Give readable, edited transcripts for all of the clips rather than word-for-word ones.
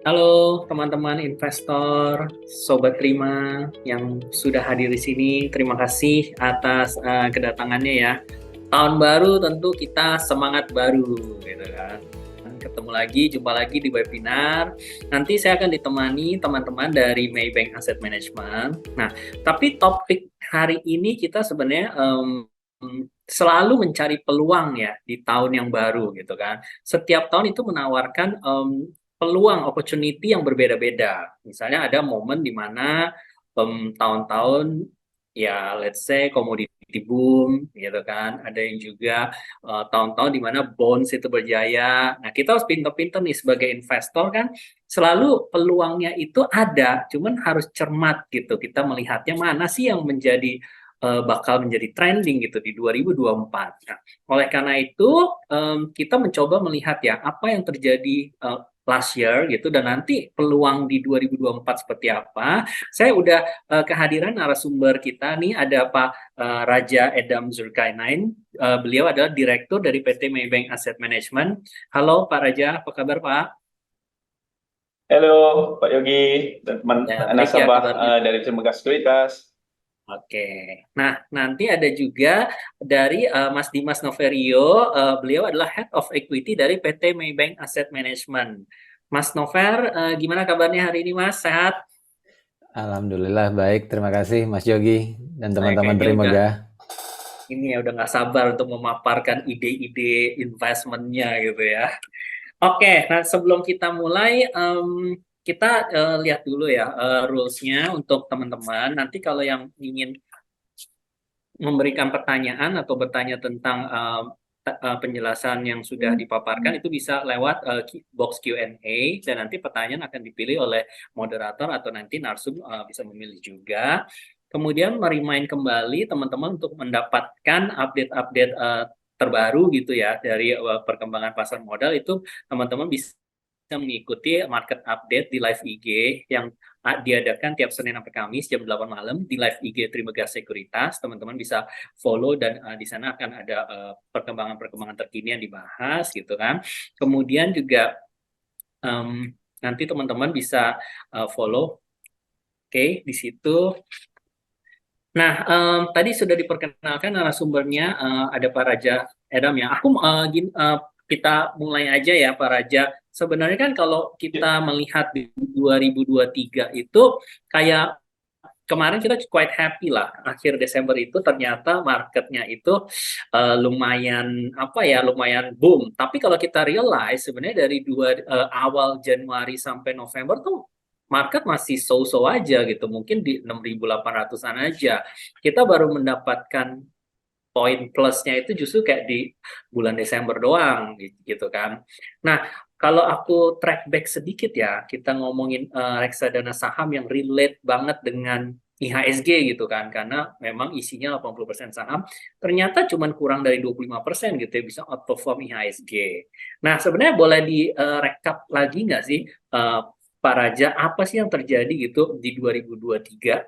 Halo teman-teman investor, Sobat Terima yang sudah hadir di sini. Terima kasih atas kedatangannya ya. Tahun baru tentu kita semangat baru gitu kan. Ketemu lagi, jumpa lagi di webinar. Nanti saya akan ditemani teman-teman dari Maybank Asset Management. Nah, tapi topik hari ini kita sebenarnya selalu mencari peluang ya di tahun yang baru gitu kan. Setiap tahun itu menawarkan peluang opportunity yang berbeda-beda. Misalnya ada momen di mana tahun-tahun ya let's say komoditi boom gitu kan. Ada yang juga tahun-tahun di mana bonds itu berjaya. Nah, kita harus pinter-pinter nih sebagai investor kan selalu peluangnya itu ada, cuman harus cermat gitu. Kita melihatnya mana sih yang bakal menjadi trending gitu di 2024. Nah, oleh karena itu kita mencoba melihat ya apa yang terjadi last year gitu dan nanti peluang di 2024 seperti apa. Saya udah kehadiran narasumber kita nih ada Pak Raja Edam Zulkarnain. Beliau adalah direktur dari PT Maybank Asset Management. Halo Pak Raja, apa kabar Pak? Halo Pak Yogi dan teman Ya, baik ya nasabah kabarnya. dari Lembaga Sekuritas. Oke, nah nanti ada juga dari Mas Dimas Noverio, beliau adalah Head of Equity dari PT Maybank Asset Management. Mas Nover, gimana kabarnya hari ini Mas? Sehat? Alhamdulillah baik, terima kasih Mas Yogi dan Saya teman-teman kayaknya udah Trimega. ini ya udah nggak sabar untuk memaparkan ide-ide investmentnya gitu ya. Oke, nah sebelum kita mulai, kita lihat dulu ya rules-nya untuk teman-teman. Nanti kalau yang ingin memberikan pertanyaan atau bertanya tentang penjelasan yang sudah dipaparkan itu bisa lewat box Q&A dan nanti pertanyaan akan dipilih oleh moderator atau nanti narsum bisa memilih juga. Kemudian merimain kembali teman-teman untuk mendapatkan update-update terbaru gitu ya dari perkembangan pasar modal itu teman-teman bisa mengikuti market update di live IG yang diadakan tiap Senin sampai Kamis jam 8 malam di live IG Trimega Sekuritas. Teman-teman bisa follow dan di sana akan ada perkembangan-perkembangan terkini yang dibahas gitu kan. Kemudian juga nanti teman-teman bisa follow di situ. Nah, tadi sudah diperkenalkan narasumbernya ada Pak Raja Edam ya. Kita mulai aja ya Pak Raja. Sebenarnya kan kalau Ya, kita melihat di 2023 itu kayak kemarin kita quite happy lah. Akhir Desember itu ternyata marketnya itu lumayan apa ya, lumayan boom. Tapi kalau kita realize sebenarnya dari awal Januari sampai November tuh market masih so-so aja gitu. Mungkin di 6.800-an aja. Kita baru mendapatkan poin plusnya itu justru kayak di bulan Desember doang gitu kan. Nah, kalau aku track back sedikit ya, kita ngomongin reksadana saham yang relate banget dengan IHSG gitu kan, karena memang isinya 80% saham, ternyata cuma kurang dari 25% gitu ya, bisa outperform IHSG. Nah, sebenarnya boleh direkap lagi nggak sih, Pak Raja, apa sih yang terjadi gitu di 2023?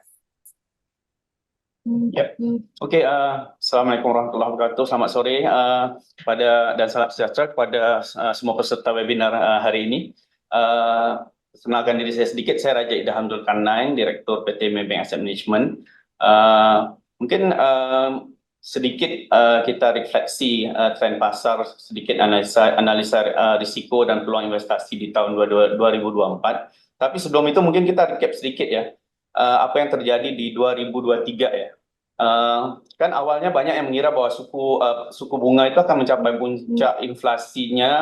ya. Oke. Assalamualaikum warahmatullahi wabarakatuh. Selamat sore dan salam sejahtera kepada semua peserta webinar hari ini. Kenalkan diri saya sedikit, saya Raja Ida Hamdul Karnain, Direktur PT Maybank Asset Management. Mungkin sedikit kita refleksi tren pasar, sedikit analisa risiko dan peluang investasi di tahun 2024. Tapi sebelum itu mungkin kita recap sedikit ya, apa yang terjadi di 2023 ya. Kan awalnya banyak yang mengira bahwa suku bunga itu akan mencapai puncak inflasinya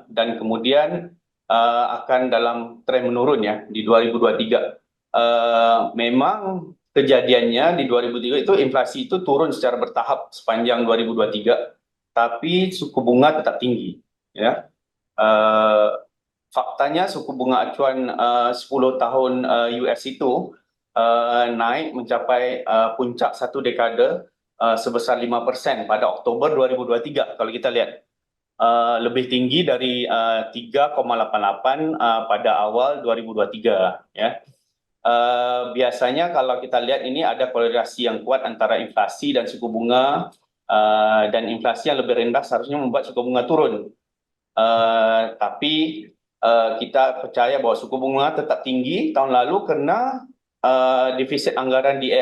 dan kemudian akan dalam tren menurun ya di 2023. Memang kejadiannya di 2003 itu inflasi itu turun secara bertahap sepanjang 2023, tapi suku bunga tetap tinggi ya. Eh, Faktanya suku bunga acuan 10 tahun US itu naik mencapai puncak satu dekade sebesar 5% pada Oktober 2023. Kalau kita lihat lebih tinggi dari 3,88 pada awal 2023 ya. Biasanya kalau kita lihat ini ada korelasi yang kuat antara inflasi dan suku bunga, dan inflasi yang lebih rendah seharusnya membuat suku bunga turun. Tapi kita percaya bahwa suku bunga tetap tinggi tahun lalu karena defisit anggaran di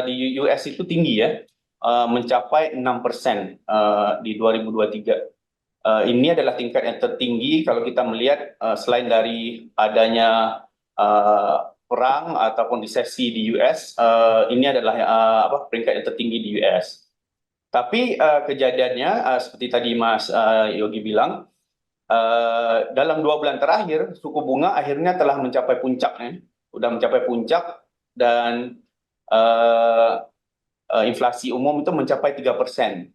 di US itu tinggi ya, mencapai 6% di 2023. Ini adalah tingkat yang tertinggi kalau kita melihat selain dari adanya perang ataupun resesi di US, ini adalah peringkat yang tertinggi di US. Tapi kejadiannya seperti tadi Mas Yogi bilang, dalam 2 bulan terakhir suku bunga akhirnya telah mencapai puncaknya, sudah mencapai puncak dan inflasi umum itu mencapai 3%.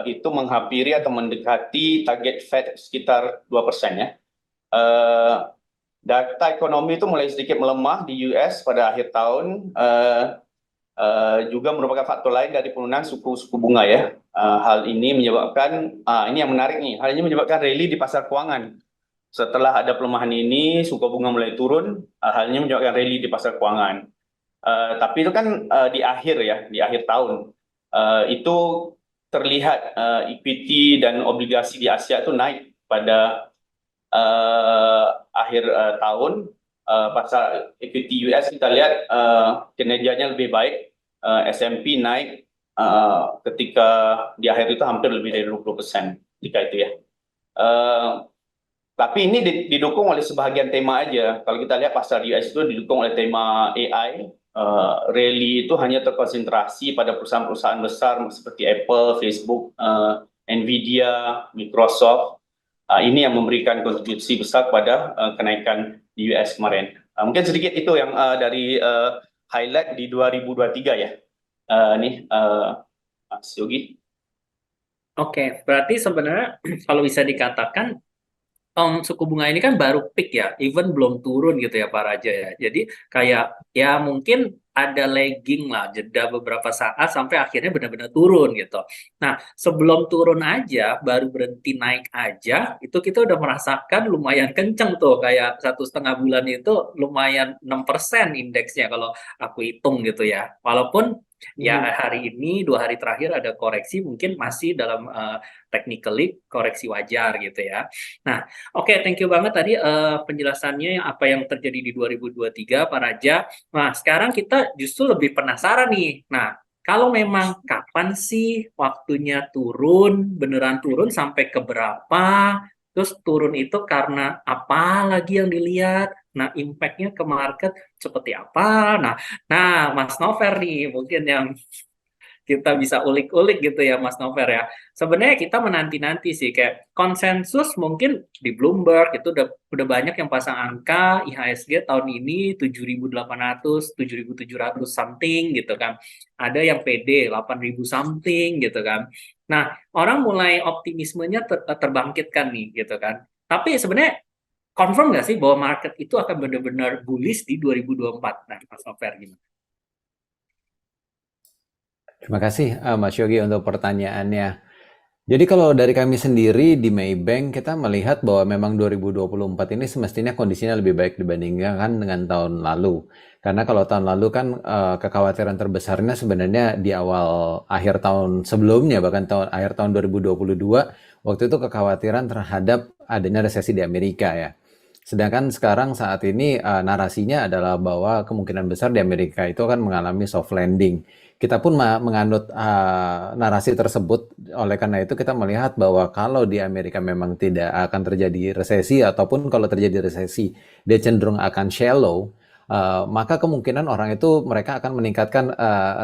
Itu menghampiri atau mendekati target Fed sekitar 2% ya. Data ekonomi itu mulai sedikit melemah di US pada akhir tahun, juga merupakan faktor lain dari penurunan suku bunga ya. Hal ini menyebabkan, ini yang menarik nih, hal ini menyebabkan rally di pasar keuangan. Setelah ada pelemahan ini, suku bunga mulai turun, hal ini menyebabkan rally di pasar keuangan. Tapi itu kan di akhir ya, di akhir tahun. Itu terlihat equity dan obligasi di Asia itu naik pada akhir tahun. Pasar equity US kita lihat kinerjanya lebih baik. S&P naik ketika di akhir itu hampir lebih dari 20% ketika itu ya. Tapi ini didukung oleh sebahagian tema aja. Kalau kita lihat pasar US itu didukung oleh tema AI. Rally itu hanya terkonsentrasi pada perusahaan-perusahaan besar seperti Apple, Facebook, Nvidia, Microsoft. Ini yang memberikan kontribusi besar pada kenaikan di US kemarin. Mungkin sedikit itu yang dari highlight di 2023 ya. Mas Yogi. Oke, berarti sebenarnya kalau bisa dikatakan suku bunga ini kan baru peak ya, even belum turun gitu ya Pak Raja ya. Jadi kayak ya mungkin ada lagging lah, jeda beberapa saat sampai akhirnya benar-benar turun gitu. Nah, sebelum turun aja, baru berhenti naik aja, itu kita udah merasakan lumayan kenceng tuh, kayak 1,5 bulan itu lumayan 6% indeksnya kalau aku hitung gitu ya. Walaupun ya hari ini 2 hari terakhir ada koreksi, mungkin masih dalam technically koreksi wajar gitu ya. Nah, oke, thank you banget tadi penjelasannya apa yang terjadi di 2023 Pak Raja. Nah, sekarang kita justru lebih penasaran nih. Nah, kalau memang kapan sih waktunya turun, beneran turun sampai ke berapa? Terus turun itu karena apa lagi yang dilihat? Nah, impact-nya ke market seperti apa? Nah, Mas Nover nih mungkin yang kita bisa ulik-ulik gitu ya Mas Nover ya. Sebenarnya kita menanti-nanti sih kayak konsensus mungkin di Bloomberg itu udah banyak yang pasang angka IHSG tahun ini 7.800, 7.700 something gitu kan. Ada yang PD 8.000 something gitu kan. Nah, orang mulai optimismenya terbangkitkan nih gitu kan. Tapi sebenarnya confirm nggak sih bahwa market itu akan benar-benar bullish di 2024? Nah, Mas Nover gimana? Terima kasih Mas Yogi untuk pertanyaannya. Jadi kalau dari kami sendiri di Maybank kita melihat bahwa memang 2024 ini semestinya kondisinya lebih baik dibandingkan dengan tahun lalu. Karena kalau tahun lalu kan kekhawatiran terbesarnya sebenarnya di awal akhir tahun sebelumnya, bahkan akhir tahun 2022, waktu itu kekhawatiran terhadap adanya resesi di Amerika ya. Sedangkan sekarang saat ini narasinya adalah bahwa kemungkinan besar di Amerika itu akan mengalami soft landing. Kita pun menganut narasi tersebut, oleh karena itu kita melihat bahwa kalau di Amerika memang tidak akan terjadi resesi, ataupun kalau terjadi resesi dia cenderung akan shallow, maka kemungkinan orang itu mereka akan meningkatkan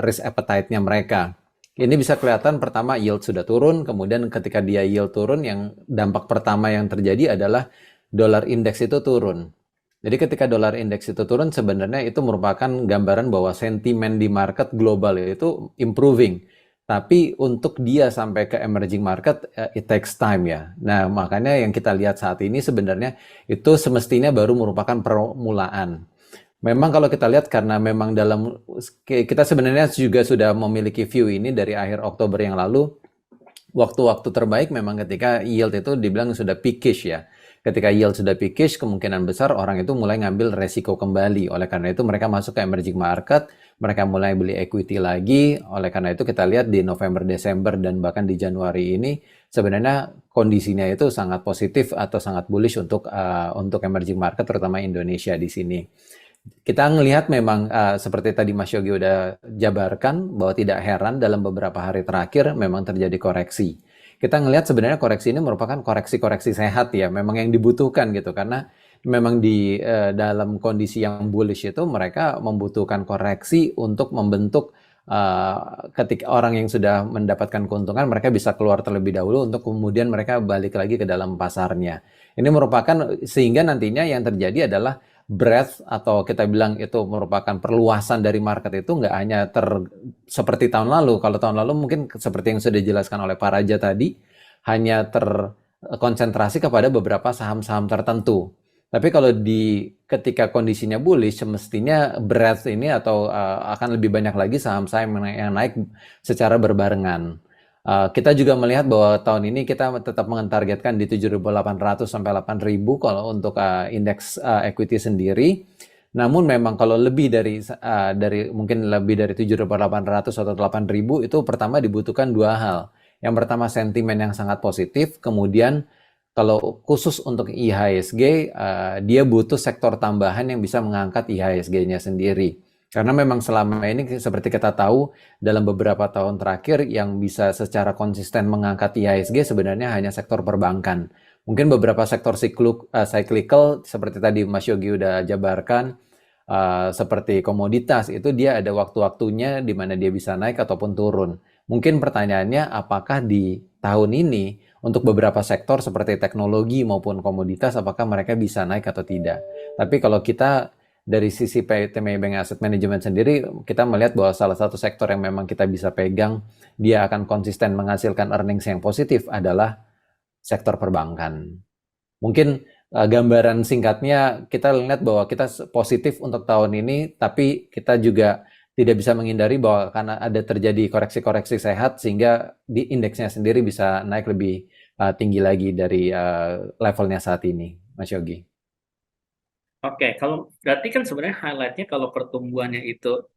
risk appetite-nya mereka. Ini bisa kelihatan pertama yield sudah turun, kemudian ketika dia yield turun, yang dampak pertama yang terjadi adalah dolar indeks itu turun. Jadi ketika dolar indeks itu turun, sebenarnya itu merupakan gambaran bahwa sentimen di market global itu improving. Tapi untuk dia sampai ke emerging market, it takes time ya. Nah, makanya yang kita lihat saat ini sebenarnya itu semestinya baru merupakan permulaan. Memang kalau kita lihat karena memang kita sebenarnya juga sudah memiliki view ini dari akhir Oktober yang lalu, waktu-waktu terbaik memang ketika yield itu dibilang sudah peakish ya. Ketika yield sudah peakish, kemungkinan besar orang itu mulai ngambil resiko kembali. Oleh karena itu mereka masuk ke emerging market, mereka mulai beli equity lagi. Oleh karena itu kita lihat di November, Desember, dan bahkan di Januari ini sebenarnya kondisinya itu sangat positif atau sangat bullish untuk emerging market, terutama Indonesia di sini. Kita ngelihat memang seperti tadi Mas Yogi udah jabarkan bahwa tidak heran dalam beberapa hari terakhir memang terjadi koreksi. Kita ngelihat sebenarnya koreksi ini merupakan koreksi-koreksi sehat ya, memang yang dibutuhkan gitu, karena memang di dalam kondisi yang bullish itu mereka membutuhkan koreksi untuk membentuk ketika orang yang sudah mendapatkan keuntungan mereka bisa keluar terlebih dahulu untuk kemudian mereka balik lagi ke dalam pasarnya. Ini merupakan sehingga nantinya yang terjadi adalah breadth atau kita bilang itu merupakan perluasan dari market itu nggak hanya seperti tahun lalu. Kalau tahun lalu mungkin seperti yang sudah dijelaskan oleh Pak Raja tadi, hanya terkonsentrasi kepada beberapa saham-saham tertentu. Tapi kalau ketika kondisinya bullish, semestinya breadth ini atau akan lebih banyak lagi saham-saham yang naik secara berbarengan. Kita juga melihat bahwa tahun ini kita tetap mentargetkan di 7.800 sampai 8.000 kalau untuk indeks equity sendiri. Namun memang kalau lebih dari mungkin lebih dari 7.800 atau 8.000 itu pertama dibutuhkan dua hal. Yang pertama sentimen yang sangat positif, kemudian kalau khusus untuk IHSG dia butuh sektor tambahan yang bisa mengangkat IHSG-nya sendiri. Karena memang selama ini seperti kita tahu dalam beberapa tahun terakhir yang bisa secara konsisten mengangkat IHSG sebenarnya hanya sektor perbankan. Mungkin beberapa sektor cyclical seperti tadi Mas Yogi udah jabarkan, seperti komoditas itu dia ada waktu-waktunya di mana dia bisa naik ataupun turun. Mungkin pertanyaannya apakah di tahun ini untuk beberapa sektor seperti teknologi maupun komoditas apakah mereka bisa naik atau tidak. Tapi kalau kita dari sisi PT Maybank Asset Management sendiri, kita melihat bahwa salah satu sektor yang memang kita bisa pegang, dia akan konsisten menghasilkan earnings yang positif adalah sektor perbankan. Mungkin gambaran singkatnya, kita lihat bahwa kita positif untuk tahun ini, tapi kita juga tidak bisa menghindari bahwa karena ada terjadi koreksi-koreksi sehat, sehingga di indeksnya sendiri bisa naik lebih tinggi lagi dari levelnya saat ini, Mas Yogi. Oke, kalau berarti kan sebenarnya highlightnya kalau pertumbuhannya itu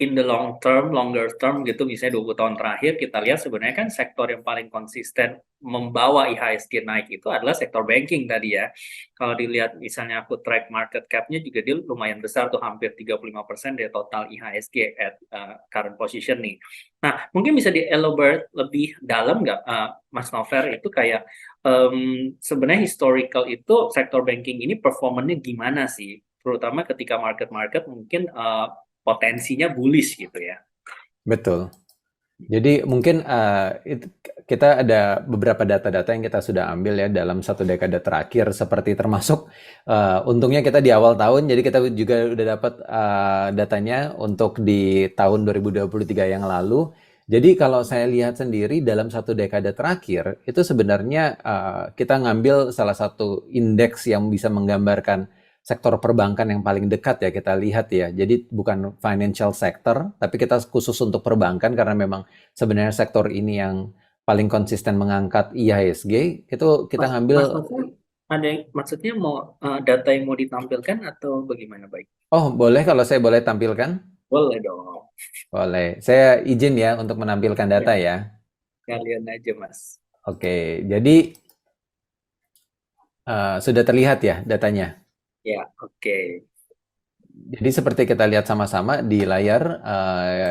in the long term, longer term gitu, misalnya 20 tahun terakhir, kita lihat sebenarnya kan sektor yang paling konsisten membawa IHSG naik itu adalah sektor banking tadi ya. Kalau dilihat misalnya aku track market cap-nya juga dia lumayan besar tuh, hampir 35% dari total IHSG at current position nih. Nah, mungkin bisa di-elaborate lebih dalam nggak Mas Nover, itu kayak sebenarnya historical itu sektor banking ini performanya gimana sih? Terutama ketika market-market mungkin potensinya bullish gitu ya. Betul. Jadi mungkin kita ada beberapa data-data yang kita sudah ambil ya dalam satu dekade terakhir, seperti termasuk untungnya kita di awal tahun, jadi kita juga udah dapat datanya untuk di tahun 2023 yang lalu. Jadi kalau saya lihat sendiri dalam satu dekade terakhir, itu sebenarnya kita ngambil salah satu indeks yang bisa menggambarkan sektor perbankan yang paling dekat ya kita lihat ya. Jadi bukan financial sector, tapi kita khusus untuk perbankan karena memang sebenarnya sektor ini yang paling konsisten mengangkat IHSG. Itu kita ngambil. Maksudnya mau data yang mau ditampilkan atau bagaimana, baik? Oh, boleh kalau saya boleh tampilkan? Boleh dong. Boleh. Saya izin ya untuk menampilkan data ya. Kalian aja, Mas. Oke, jadi sudah terlihat ya datanya? Ya, oke. Jadi seperti kita lihat sama-sama di layar,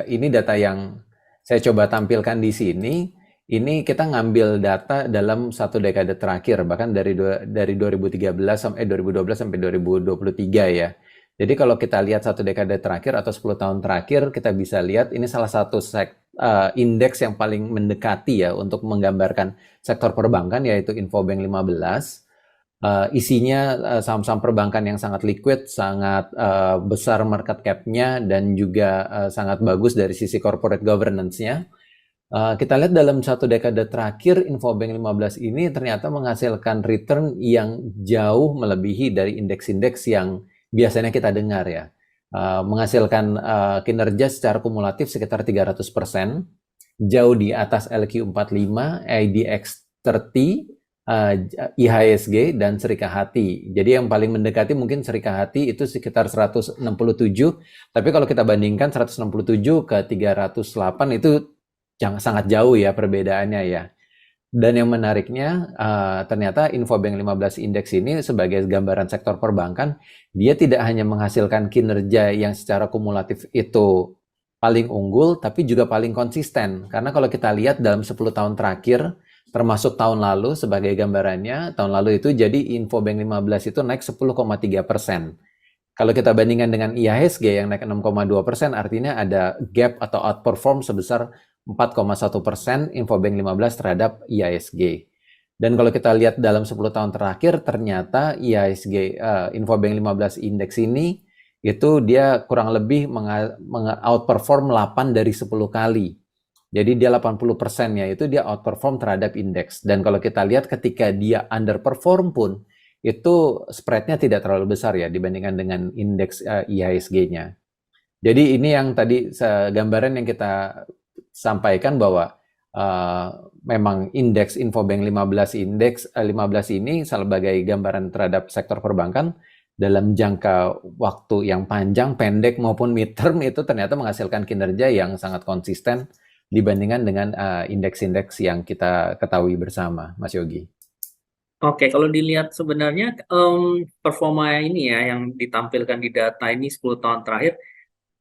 ini data yang saya coba tampilkan di sini. Ini kita ngambil data dalam satu dekade terakhir, bahkan dari 2012 sampai 2023 ya. Jadi kalau kita lihat satu dekade terakhir atau 10 tahun terakhir, kita bisa lihat ini salah satu indeks yang paling mendekati ya untuk menggambarkan sektor perbankan, yaitu Infobank 15. Isinya saham-saham perbankan yang sangat liquid, sangat besar market cap-nya, dan juga sangat bagus dari sisi corporate governance-nya. Kita lihat dalam satu dekade terakhir, Infobank 15 ini ternyata menghasilkan return yang jauh melebihi dari indeks-indeks yang biasanya kita dengar ya. Menghasilkan kinerja secara kumulatif sekitar 300%, jauh di atas LQ45, IDX 30, IHSG dan Serikahati. Jadi yang paling mendekati mungkin Serikahati itu sekitar 167, tapi kalau kita bandingkan 167 ke 308 itu sangat jauh ya perbedaannya ya. Dan yang menariknya, ternyata Infobank 15 Index ini sebagai gambaran sektor perbankan, dia tidak hanya menghasilkan kinerja yang secara kumulatif itu paling unggul, tapi juga paling konsisten. Karena kalau kita lihat dalam 10 tahun terakhir, termasuk tahun lalu sebagai gambarannya, tahun lalu itu jadi Infobank 15 itu naik 10,3%. Kalau kita bandingkan dengan IHSG yang naik 6,2%, artinya ada gap atau outperform sebesar 4,1% Infobank 15 terhadap IHSG. Dan kalau kita lihat dalam 10 tahun terakhir, ternyata IHSG Infobank 15 Index ini itu dia kurang lebih outperform 8 dari 10 kali. Jadi dia 80%-nya itu dia outperform terhadap indeks. Dan kalau kita lihat ketika dia underperform pun, itu spread-nya tidak terlalu besar ya dibandingkan dengan indeks IHSG-nya. Jadi ini yang tadi gambaran yang kita sampaikan bahwa memang indeks Infobank 15 ini sebagai gambaran terhadap sektor perbankan dalam jangka waktu yang panjang, pendek maupun midterm itu ternyata menghasilkan kinerja yang sangat konsisten dibandingkan dengan indeks-indeks yang kita ketahui bersama, Mas Yogi. Oke, kalau dilihat sebenarnya performa ini ya yang ditampilkan di data ini 10 tahun terakhir,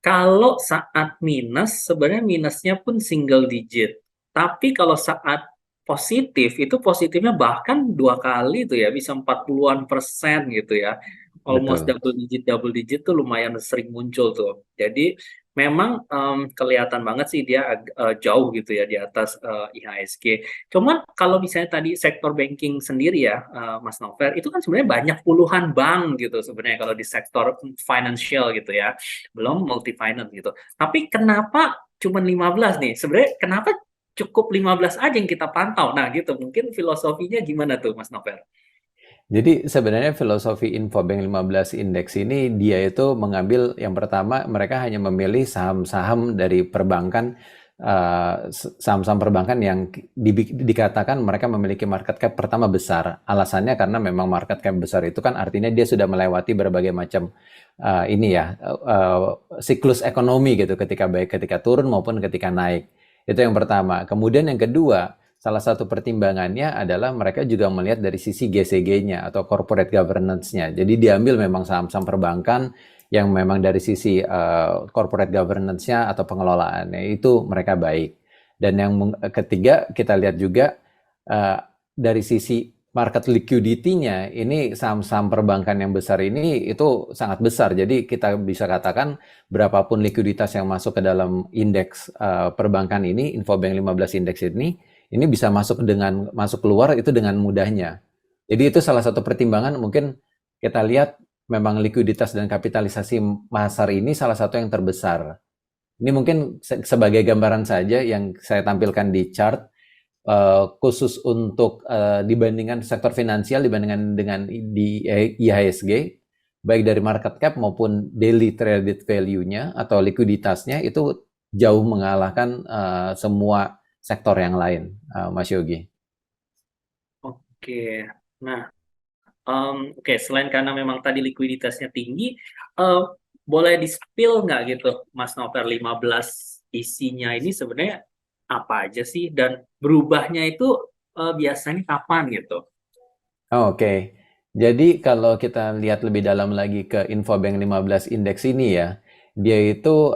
kalau saat minus, sebenarnya minusnya pun single digit. Tapi kalau saat positif, itu positifnya bahkan 2 kali tuh ya, bisa 40-an% gitu ya. Almost Betul. double digit tuh lumayan sering muncul tuh. Jadi memang kelihatan banget sih dia jauh gitu ya di atas IHSG. Cuman kalau misalnya tadi sektor banking sendiri ya, Mas Novel, itu kan sebenarnya banyak puluhan bank gitu sebenarnya kalau di sektor financial gitu ya, belum multi finance gitu. Tapi kenapa cuma 15 nih? Sebenarnya kenapa cukup 15 aja yang kita pantau? Nah gitu, mungkin filosofinya gimana tuh Mas Novel? Jadi sebenarnya filosofi Infobank 15 Index ini dia itu mengambil yang pertama mereka hanya memilih saham-saham dari perbankan, saham-saham perbankan yang dikatakan mereka memiliki market cap pertama besar. Alasannya karena memang market cap besar itu kan artinya dia sudah melewati berbagai macam siklus ekonomi gitu, ketika turun maupun ketika naik. Itu yang pertama. Kemudian yang kedua, salah satu pertimbangannya adalah mereka juga melihat dari sisi GCG-nya atau corporate governance-nya. Jadi diambil memang saham-saham perbankan yang memang dari sisi corporate governance-nya atau pengelolaannya itu mereka baik. Dan yang ketiga kita lihat juga dari sisi market liquidity-nya, ini saham-saham perbankan yang besar ini itu sangat besar. Jadi kita bisa katakan berapapun likuiditas yang masuk ke dalam indeks perbankan ini, Infobank 15 Index ini bisa masuk keluar itu dengan mudahnya. Jadi itu salah satu pertimbangan mungkin kita lihat memang likuiditas dan kapitalisasi pasar ini salah satu yang terbesar. Ini mungkin sebagai gambaran saja yang saya tampilkan di chart khusus untuk dibandingkan sektor finansial dibandingkan dengan di IHSG, baik dari market cap maupun daily traded value-nya atau likuiditasnya itu jauh mengalahkan semua sektor yang lain, Mas Yogi. Oke, nah selain karena memang tadi likuiditasnya tinggi, boleh di-spill nggak gitu Mas Novel 15 isinya ini sebenarnya apa aja sih dan berubahnya itu biasanya kapan gitu? Oke. Jadi kalau kita lihat lebih dalam lagi ke Infobank 15 Index ini ya, dia itu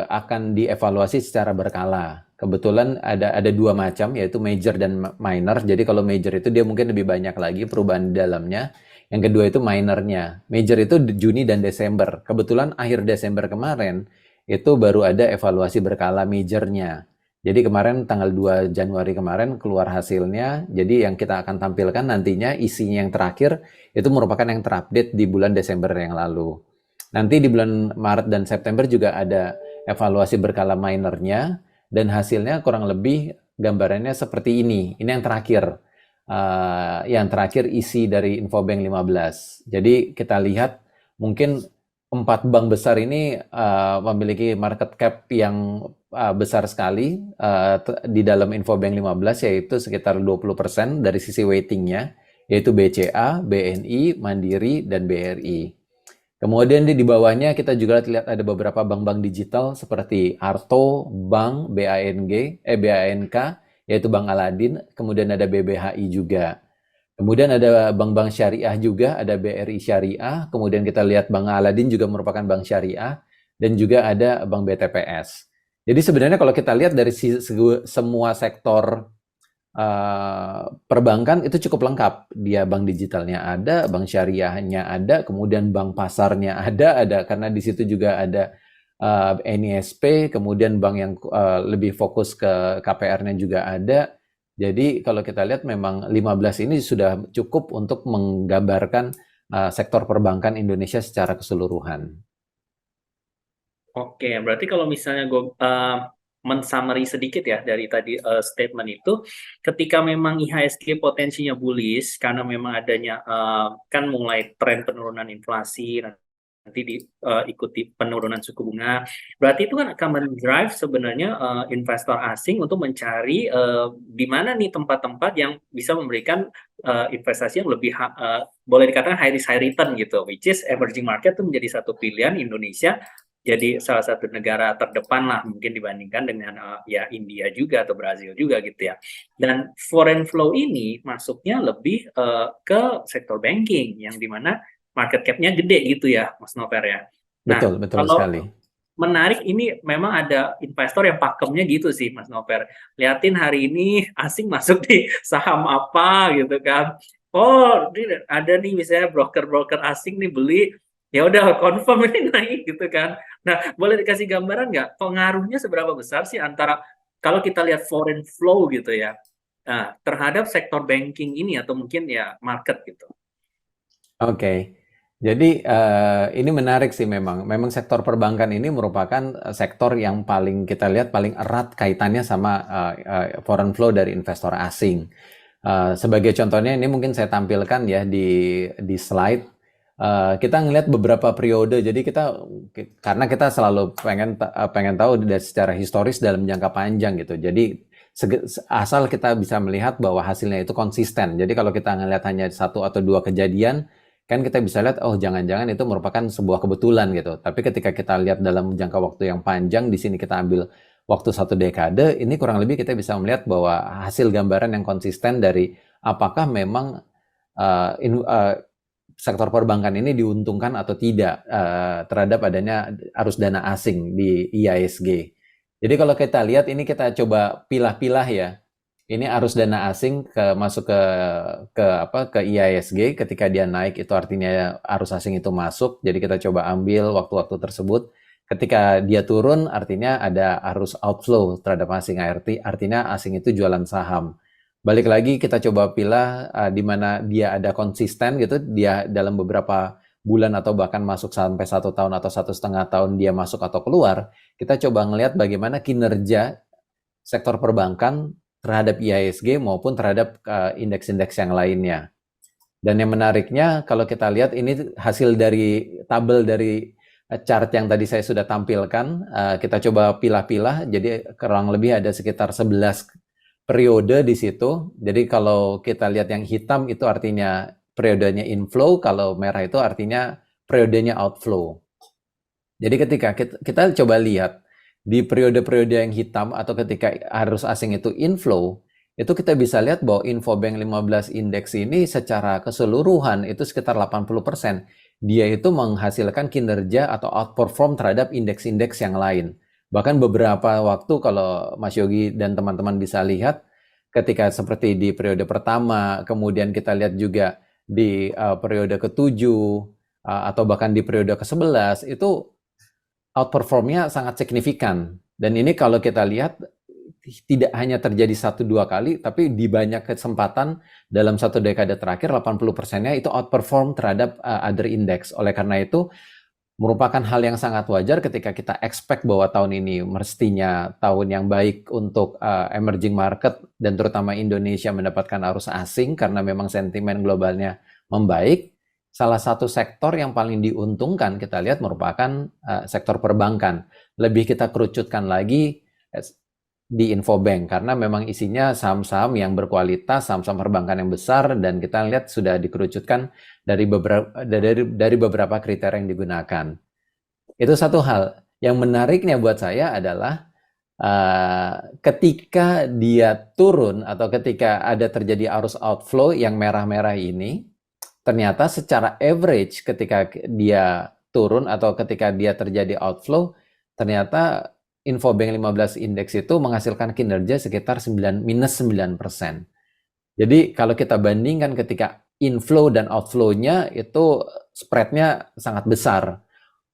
akan dievaluasi secara berkala. Kebetulan ada dua macam, yaitu major dan minor. Jadi kalau major itu dia mungkin lebih banyak lagi perubahan di dalamnya. Yang kedua itu minornya. Major itu Juni dan Desember. Kebetulan akhir Desember kemarin itu baru ada evaluasi berkala majornya. Jadi kemarin tanggal 2 Januari kemarin keluar hasilnya. Jadi yang kita akan tampilkan nantinya isinya yang terakhir itu merupakan yang terupdate di bulan Desember yang lalu. Nanti di bulan Maret dan September juga ada evaluasi berkala minornya. Dan hasilnya kurang lebih gambarannya seperti ini. Ini yang terakhir. Yang terakhir isi dari Infobank 15. Jadi kita lihat mungkin 4 bank besar ini memiliki market cap yang besar sekali di dalam Infobank 15, yaitu sekitar 20% dari sisi weightingnya, yaitu BCA, BNI, Mandiri, dan BRI. Kemudian di bawahnya kita juga lihat ada beberapa bank-bank digital seperti Arto, Bank, BANK, yaitu Bank Aladin, kemudian ada BBHI juga. Kemudian ada bank-bank syariah juga, ada BRI Syariah, kemudian kita lihat Bank Aladin juga merupakan bank syariah, dan juga ada Bank BTPS. Jadi sebenarnya kalau kita lihat dari semua sektor perbankan itu cukup lengkap. Dia bank digitalnya ada, bank syariahnya ada, kemudian bank pasarnya ada karena di situ juga ada NISP, kemudian bank yang lebih fokus ke KPR-nya juga ada. Jadi kalau kita lihat memang 15 ini sudah cukup untuk menggambarkan sektor perbankan Indonesia secara keseluruhan. Oke, berarti kalau misalnya gue men-summary sedikit ya dari tadi statement itu, ketika memang IHSG potensinya bullish karena memang adanya kan mulai tren penurunan inflasi, nanti diikuti penurunan suku bunga, berarti itu kan akan mendrive sebenarnya investor asing untuk mencari di mana nih tempat-tempat yang bisa memberikan investasi yang lebih boleh dikatakan high risk high return gitu, which is emerging market itu menjadi satu pilihan Indonesia. Jadi salah satu negara terdepan lah mungkin dibandingkan dengan ya India juga atau Brazil juga gitu ya. Dan foreign flow ini masuknya lebih ke sektor banking yang dimana market cap-nya gede gitu ya, Mas Nover ya. Nah, Betul kalau sekali. menarik ini memang ada investor yang pakemnya gitu sih, Mas Nover. Liatin hari ini asing masuk di saham apa gitu kan. Oh, ini ada nih misalnya broker-broker asing nih beli, ya udah confirm ini naik gitu kan. Nah, boleh dikasih gambaran nggak pengaruhnya seberapa besar sih antara kalau kita lihat foreign flow gitu ya, terhadap sektor banking ini atau mungkin ya market gitu. Oke. Jadi ini menarik sih memang. Memang sektor perbankan ini merupakan sektor yang paling kita lihat paling erat kaitannya sama foreign flow dari investor asing. Sebagai contohnya ini mungkin saya tampilkan ya di slide. Kita ngelihat beberapa periode. Jadi karena kita selalu pengen tahu dari secara historis dalam jangka panjang gitu. Jadi asal kita bisa melihat bahwa hasilnya itu konsisten. Jadi kalau kita ngelihat hanya satu atau dua kejadian, kan kita bisa lihat, oh jangan-jangan itu merupakan sebuah kebetulan gitu. Tapi ketika kita lihat dalam jangka waktu yang panjang, di sini kita ambil waktu 1 dekade, ini kurang lebih kita bisa melihat bahwa hasil gambaran yang konsisten dari apakah memang sektor perbankan ini diuntungkan atau tidak terhadap adanya arus dana asing di IHSG. Jadi kalau kita lihat ini kita coba pilah-pilah ya. Ini arus dana asing masuk ke IHSG, ketika dia naik itu artinya arus asing itu masuk. Jadi kita coba ambil waktu-waktu tersebut. Ketika dia turun artinya ada arus outflow terhadap asing, artinya asing itu jualan saham. Balik lagi kita coba pilih di mana dia ada konsisten gitu, dia dalam beberapa bulan atau bahkan masuk sampai 1 tahun atau 1,5 tahun dia masuk atau keluar. Kita coba ngelihat bagaimana kinerja sektor perbankan terhadap IHSG maupun terhadap indeks-indeks yang lainnya. Dan yang menariknya kalau kita lihat ini hasil dari tabel dari chart yang tadi saya sudah tampilkan, kita coba pilah-pilah, jadi kurang lebih ada sekitar 11 periode di situ. Jadi kalau kita lihat yang hitam itu artinya periodenya inflow, kalau merah itu artinya periodenya outflow. Jadi ketika kita coba lihat di periode-periode yang hitam atau ketika arus asing itu inflow, itu kita bisa lihat bahwa Infobank 15 Index ini secara keseluruhan itu sekitar 80%. Dia itu menghasilkan kinerja atau outperform terhadap indeks-indeks yang lain. Bahkan beberapa waktu kalau Mas Yogi dan teman-teman bisa lihat, ketika seperti di periode pertama, kemudian kita lihat juga di periode ke-7, atau bahkan di periode ke-11, itu outperformnya sangat signifikan. Dan ini kalau kita lihat tidak hanya terjadi 1-2 kali, tapi di banyak kesempatan dalam 1 dekade terakhir 80%-nya itu outperform terhadap other index. Oleh karena itu merupakan hal yang sangat wajar ketika kita expect bahwa tahun ini mestinya tahun yang baik untuk emerging market dan terutama Indonesia mendapatkan arus asing karena memang sentimen globalnya membaik. Salah satu sektor yang paling diuntungkan kita lihat merupakan sektor perbankan. Lebih kita kerucutkan lagi, di Infobank karena memang isinya saham-saham yang berkualitas, saham-saham perbankan yang besar, dan kita lihat sudah dikerucutkan dari beberapa kriteria yang digunakan. Itu satu hal. Yang menariknya buat saya adalah ketika dia turun atau ketika ada terjadi arus outflow yang merah-merah ini, ternyata secara average ketika dia turun atau ketika dia terjadi outflow, ternyata Infobank 15 Index itu menghasilkan kinerja sekitar minus 9%. Jadi kalau kita bandingkan ketika inflow dan outflow-nya itu spread-nya sangat besar.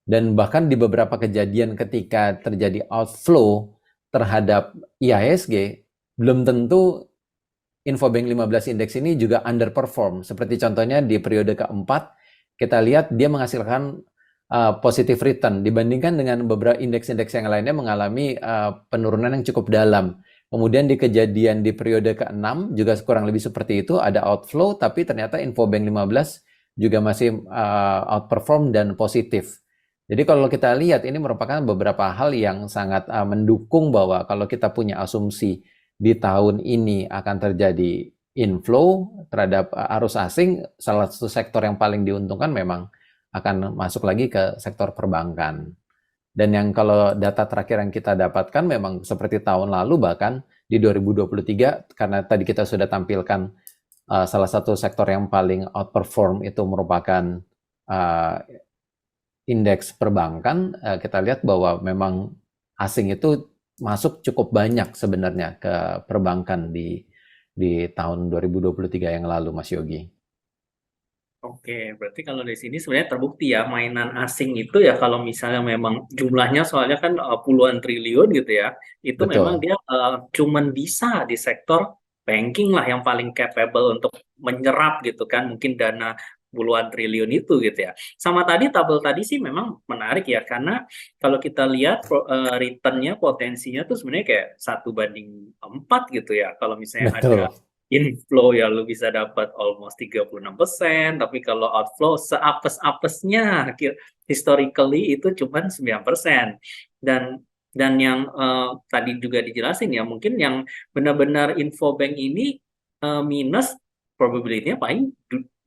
Dan bahkan di beberapa kejadian ketika terjadi outflow terhadap IHSG, belum tentu Infobank 15 Index ini juga underperform. Seperti contohnya di periode keempat, kita lihat dia menghasilkan positive return dibandingkan dengan beberapa indeks-indeks yang lainnya mengalami penurunan yang cukup dalam. Kemudian di kejadian di periode ke-6 juga kurang lebih seperti itu, ada outflow, tapi ternyata Infobank 15 juga masih outperform dan positif. Jadi kalau kita lihat ini merupakan beberapa hal yang sangat mendukung bahwa kalau kita punya asumsi di tahun ini akan terjadi inflow terhadap arus asing, salah satu sektor yang paling diuntungkan memang akan masuk lagi ke sektor perbankan. Dan yang kalau data terakhir yang kita dapatkan memang seperti tahun lalu, bahkan di 2023, karena tadi kita sudah tampilkan salah satu sektor yang paling outperform itu merupakan indeks perbankan, kita lihat bahwa memang asing itu masuk cukup banyak sebenarnya ke perbankan di tahun 2023 yang lalu, Mas Yogi. Oke, berarti kalau dari sini sebenarnya terbukti ya mainan asing itu ya kalau misalnya memang jumlahnya soalnya kan puluhan triliun gitu ya, itu memang Betul. dia cuman bisa di sektor banking lah yang paling capable untuk menyerap gitu kan mungkin dana puluhan triliun itu gitu ya. Sama tadi tabel tadi sih memang menarik ya karena kalau kita lihat returnnya potensinya tuh sebenarnya kayak 1:4 gitu ya. Kalau misalnya ada Betul. inflow ya lu bisa dapat almost 36%, tapi kalau outflow seapes-apesnya historically itu cuma 9%. Dan yang tadi juga dijelasin ya, mungkin yang benar-benar Infobank ini minus probability-nya paling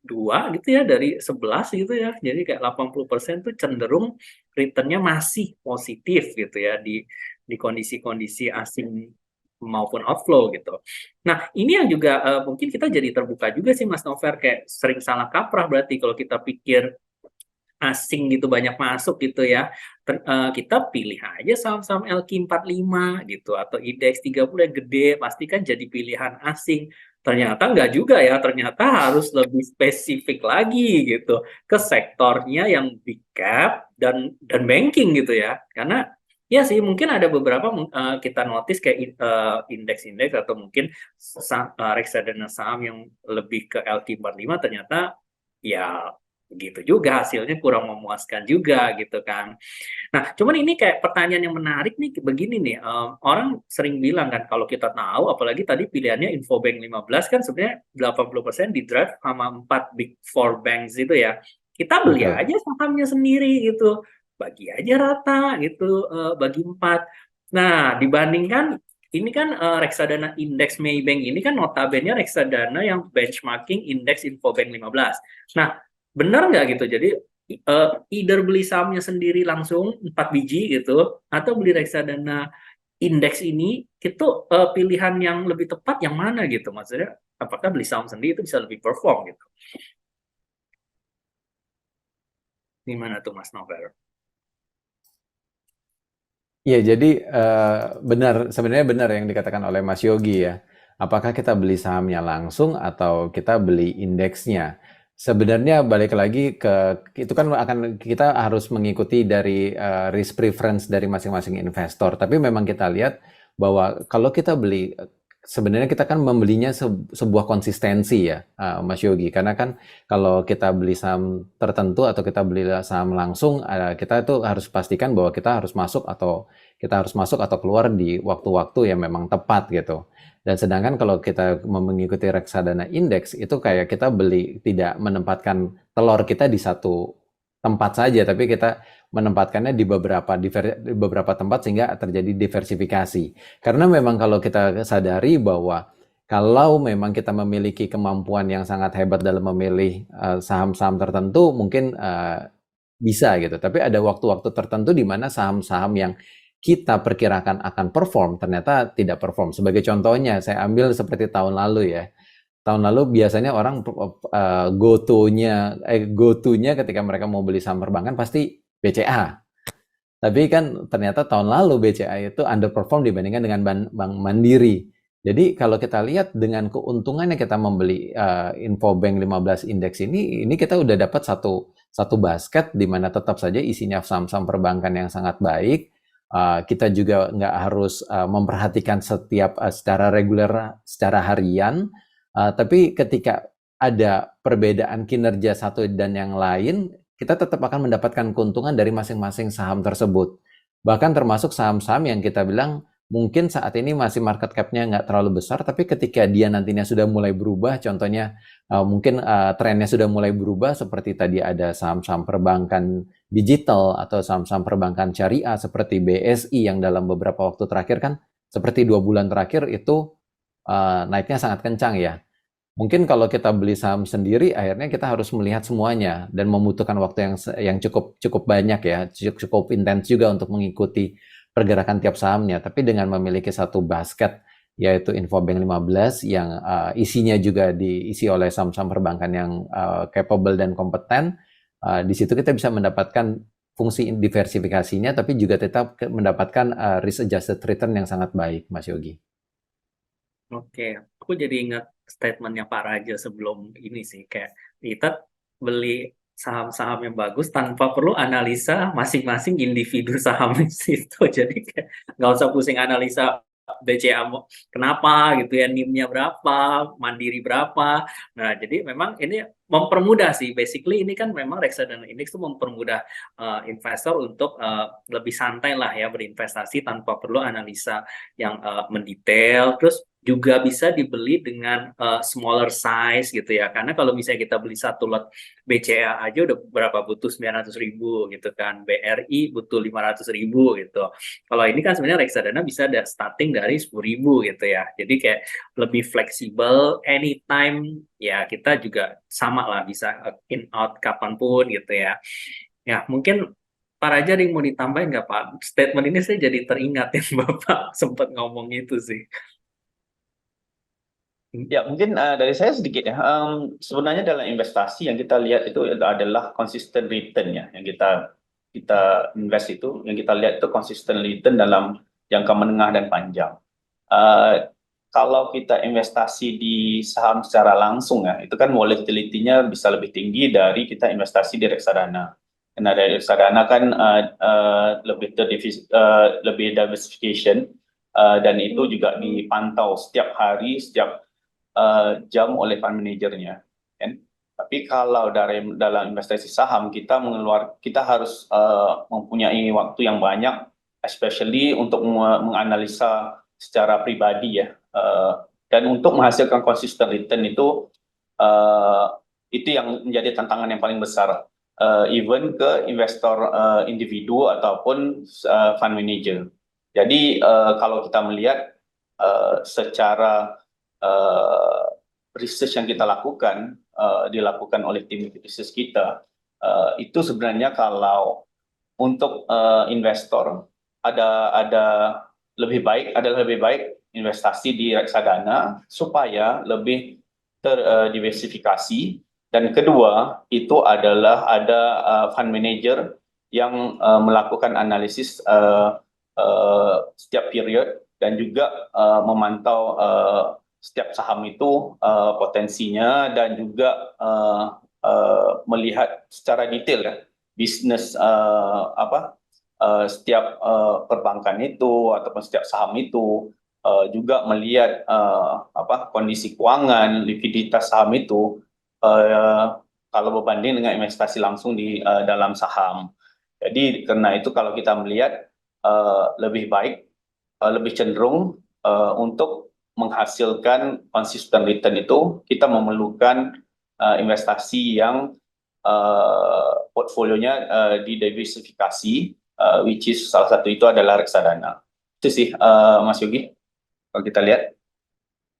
2 gitu ya dari 11 gitu ya. Jadi kayak 80% tuh cenderung return-nya masih positif gitu ya di kondisi-kondisi asing maupun outflow gitu. Nah, ini yang juga mungkin kita jadi terbuka juga sih Mas Nover, kayak sering salah kaprah berarti kalau kita pikir asing gitu banyak masuk gitu ya. Kita pilih aja saham-saham LQ45 gitu atau indeks 30 yang gede, pasti kan jadi pilihan asing. Ternyata enggak juga ya, ternyata harus lebih spesifik lagi gitu ke sektornya yang big cap dan banking gitu ya. Karena ya sih, mungkin ada beberapa kita notice kayak indeks-indeks atau mungkin reksadana saham yang lebih ke LQ45 ternyata ya begitu juga hasilnya kurang memuaskan juga gitu kan. Nah, cuman ini kayak pertanyaan yang menarik nih begini nih, orang sering bilang kan kalau kita tahu apalagi tadi pilihannya Infobank 15 kan sebenarnya 80% di-drive sama 4 big four banks itu ya. Kita beli Betul. aja sahamnya sendiri gitu, bagi aja rata gitu, bagi 4. Nah, dibandingkan ini kan reksadana indeks Maybank ini kan notabene reksadana yang benchmarking indeks Infobank 15. Nah, benar nggak gitu? Jadi either beli sahamnya sendiri langsung 4 biji gitu atau beli reksadana indeks ini itu pilihan yang lebih tepat yang mana gitu? Maksudnya apakah beli saham sendiri itu bisa lebih perform gitu? Gimana tuh Mas Novel? Iya, jadi sebenarnya benar yang dikatakan oleh Mas Yogi ya. Apakah kita beli sahamnya langsung atau kita beli indeksnya? Sebenarnya balik lagi ke itu kan kita harus mengikuti dari risk preference dari masing-masing investor. Tapi memang kita lihat bahwa kalau kita beli, sebenarnya kita kan membelinya sebuah konsistensi ya, Mas Yogi. Karena kan kalau kita beli saham tertentu atau kita beli saham langsung, kita itu harus pastikan bahwa kita harus masuk atau keluar di waktu-waktu yang memang tepat gitu. Dan sedangkan kalau kita mengikuti reksadana indeks, itu kayak kita beli tidak menempatkan telur kita di satu tempat saja, tapi kita menempatkannya di beberapa tempat sehingga terjadi diversifikasi. Karena memang kalau kita sadari bahwa kalau memang kita memiliki kemampuan yang sangat hebat dalam memilih saham-saham tertentu, mungkin bisa gitu. Tapi ada waktu-waktu tertentu di mana saham-saham yang kita perkirakan akan perform ternyata tidak perform. Sebagai contohnya, saya ambil seperti tahun lalu ya. Tahun lalu biasanya orang go-to-nya ketika mereka mau beli saham perbankan pasti BCA. Tapi kan ternyata tahun lalu BCA itu underperform dibandingkan dengan Bank Mandiri. Jadi kalau kita lihat dengan keuntungannya kita membeli Infobank 15 Index ini kita udah dapat satu basket di mana tetap saja isinya saham-saham perbankan yang sangat baik. Kita juga nggak harus memperhatikan setiap secara reguler, secara harian. Tapi ketika ada perbedaan kinerja satu dan yang lain, kita tetap akan mendapatkan keuntungan dari masing-masing saham tersebut. Bahkan termasuk saham-saham yang kita bilang mungkin saat ini masih market cap-nya nggak terlalu besar, tapi ketika dia nantinya sudah mulai berubah, contohnya mungkin trennya sudah mulai berubah, seperti tadi ada saham-saham perbankan digital atau saham-saham perbankan syariah seperti BSI yang dalam beberapa waktu terakhir kan, seperti 2 bulan terakhir itu naiknya sangat kencang ya. Mungkin kalau kita beli saham sendiri, akhirnya kita harus melihat semuanya dan membutuhkan waktu yang cukup banyak ya, cukup intens juga untuk mengikuti pergerakan tiap sahamnya. Tapi dengan memiliki satu basket, yaitu Infobank 15 yang isinya juga diisi oleh saham-saham perbankan yang capable dan kompeten, di situ kita bisa mendapatkan fungsi diversifikasinya, tapi juga tetap mendapatkan risk adjusted return yang sangat baik, Mas Yogi. Oke, aku jadi ingat statementnya Pak Raja sebelum ini sih, kayak kita beli saham-saham yang bagus tanpa perlu analisa masing-masing individu saham itu. Jadi kayak nggak usah pusing analisa BCA kenapa gitu ya, NIM-nya berapa, Mandiri berapa. Nah, jadi memang ini mempermudah sih. Basically ini kan memang reksadana indeks itu mempermudah investor untuk lebih santai lah ya berinvestasi tanpa perlu analisa yang mendetail. Terus juga bisa dibeli dengan smaller size gitu ya, karena kalau misalnya kita beli satu lot BCA aja udah berapa, butuh 900.000 gitu kan, BRI butuh 500.000 gitu. Kalau ini kan sebenarnya reksadana bisa starting dari 10.000 gitu ya, jadi kayak lebih fleksibel, anytime ya, kita juga sama lah bisa in out kapanpun gitu ya. Ya mungkin Pak Raja ada yang mau ditambahin nggak Pak? Statement ini saya jadi teringat ya Bapak sempat ngomong itu sih. Ya, mungkin dari saya sedikit ya. Sebenarnya dalam investasi yang kita lihat itu adalah consistent return ya. Yang kita invest itu, yang kita lihat itu consistent return dalam jangka menengah dan panjang. Kalau kita investasi di saham secara langsung ya, itu kan volatility-nya bisa lebih tinggi dari kita investasi di reksadana. Karena dari reksadana kan lebih diversification, dan itu juga dipantau setiap hari, setiap jam oleh fund manajernya, kan? Tapi kalau dalam investasi saham kita harus mempunyai waktu yang banyak, especially untuk menganalisa secara pribadi ya, dan untuk menghasilkan consistent return itu yang menjadi tantangan yang paling besar, even ke investor individu ataupun fund manager. Jadi kalau kita melihat secara research yang kita lakukan, dilakukan oleh tim research kita, itu sebenarnya kalau untuk investor ada lebih baik investasi di reksadana supaya lebih terdiversifikasi, dan kedua itu adalah ada fund manager yang melakukan analisis setiap period dan juga memantau setiap saham itu potensinya, dan juga melihat secara detail ya bisnis setiap perbankan itu ataupun setiap saham itu, juga melihat kondisi keuangan, likuiditas saham itu kalau berbanding dengan investasi langsung di dalam saham. Jadi karena itu kalau kita melihat lebih baik, lebih cenderung untuk menghasilkan consistent return itu kita memerlukan investasi yang portfolionya didiversifikasi, which is salah satu itu adalah reksadana. Itu sih Mas Yogi, kalau kita lihat.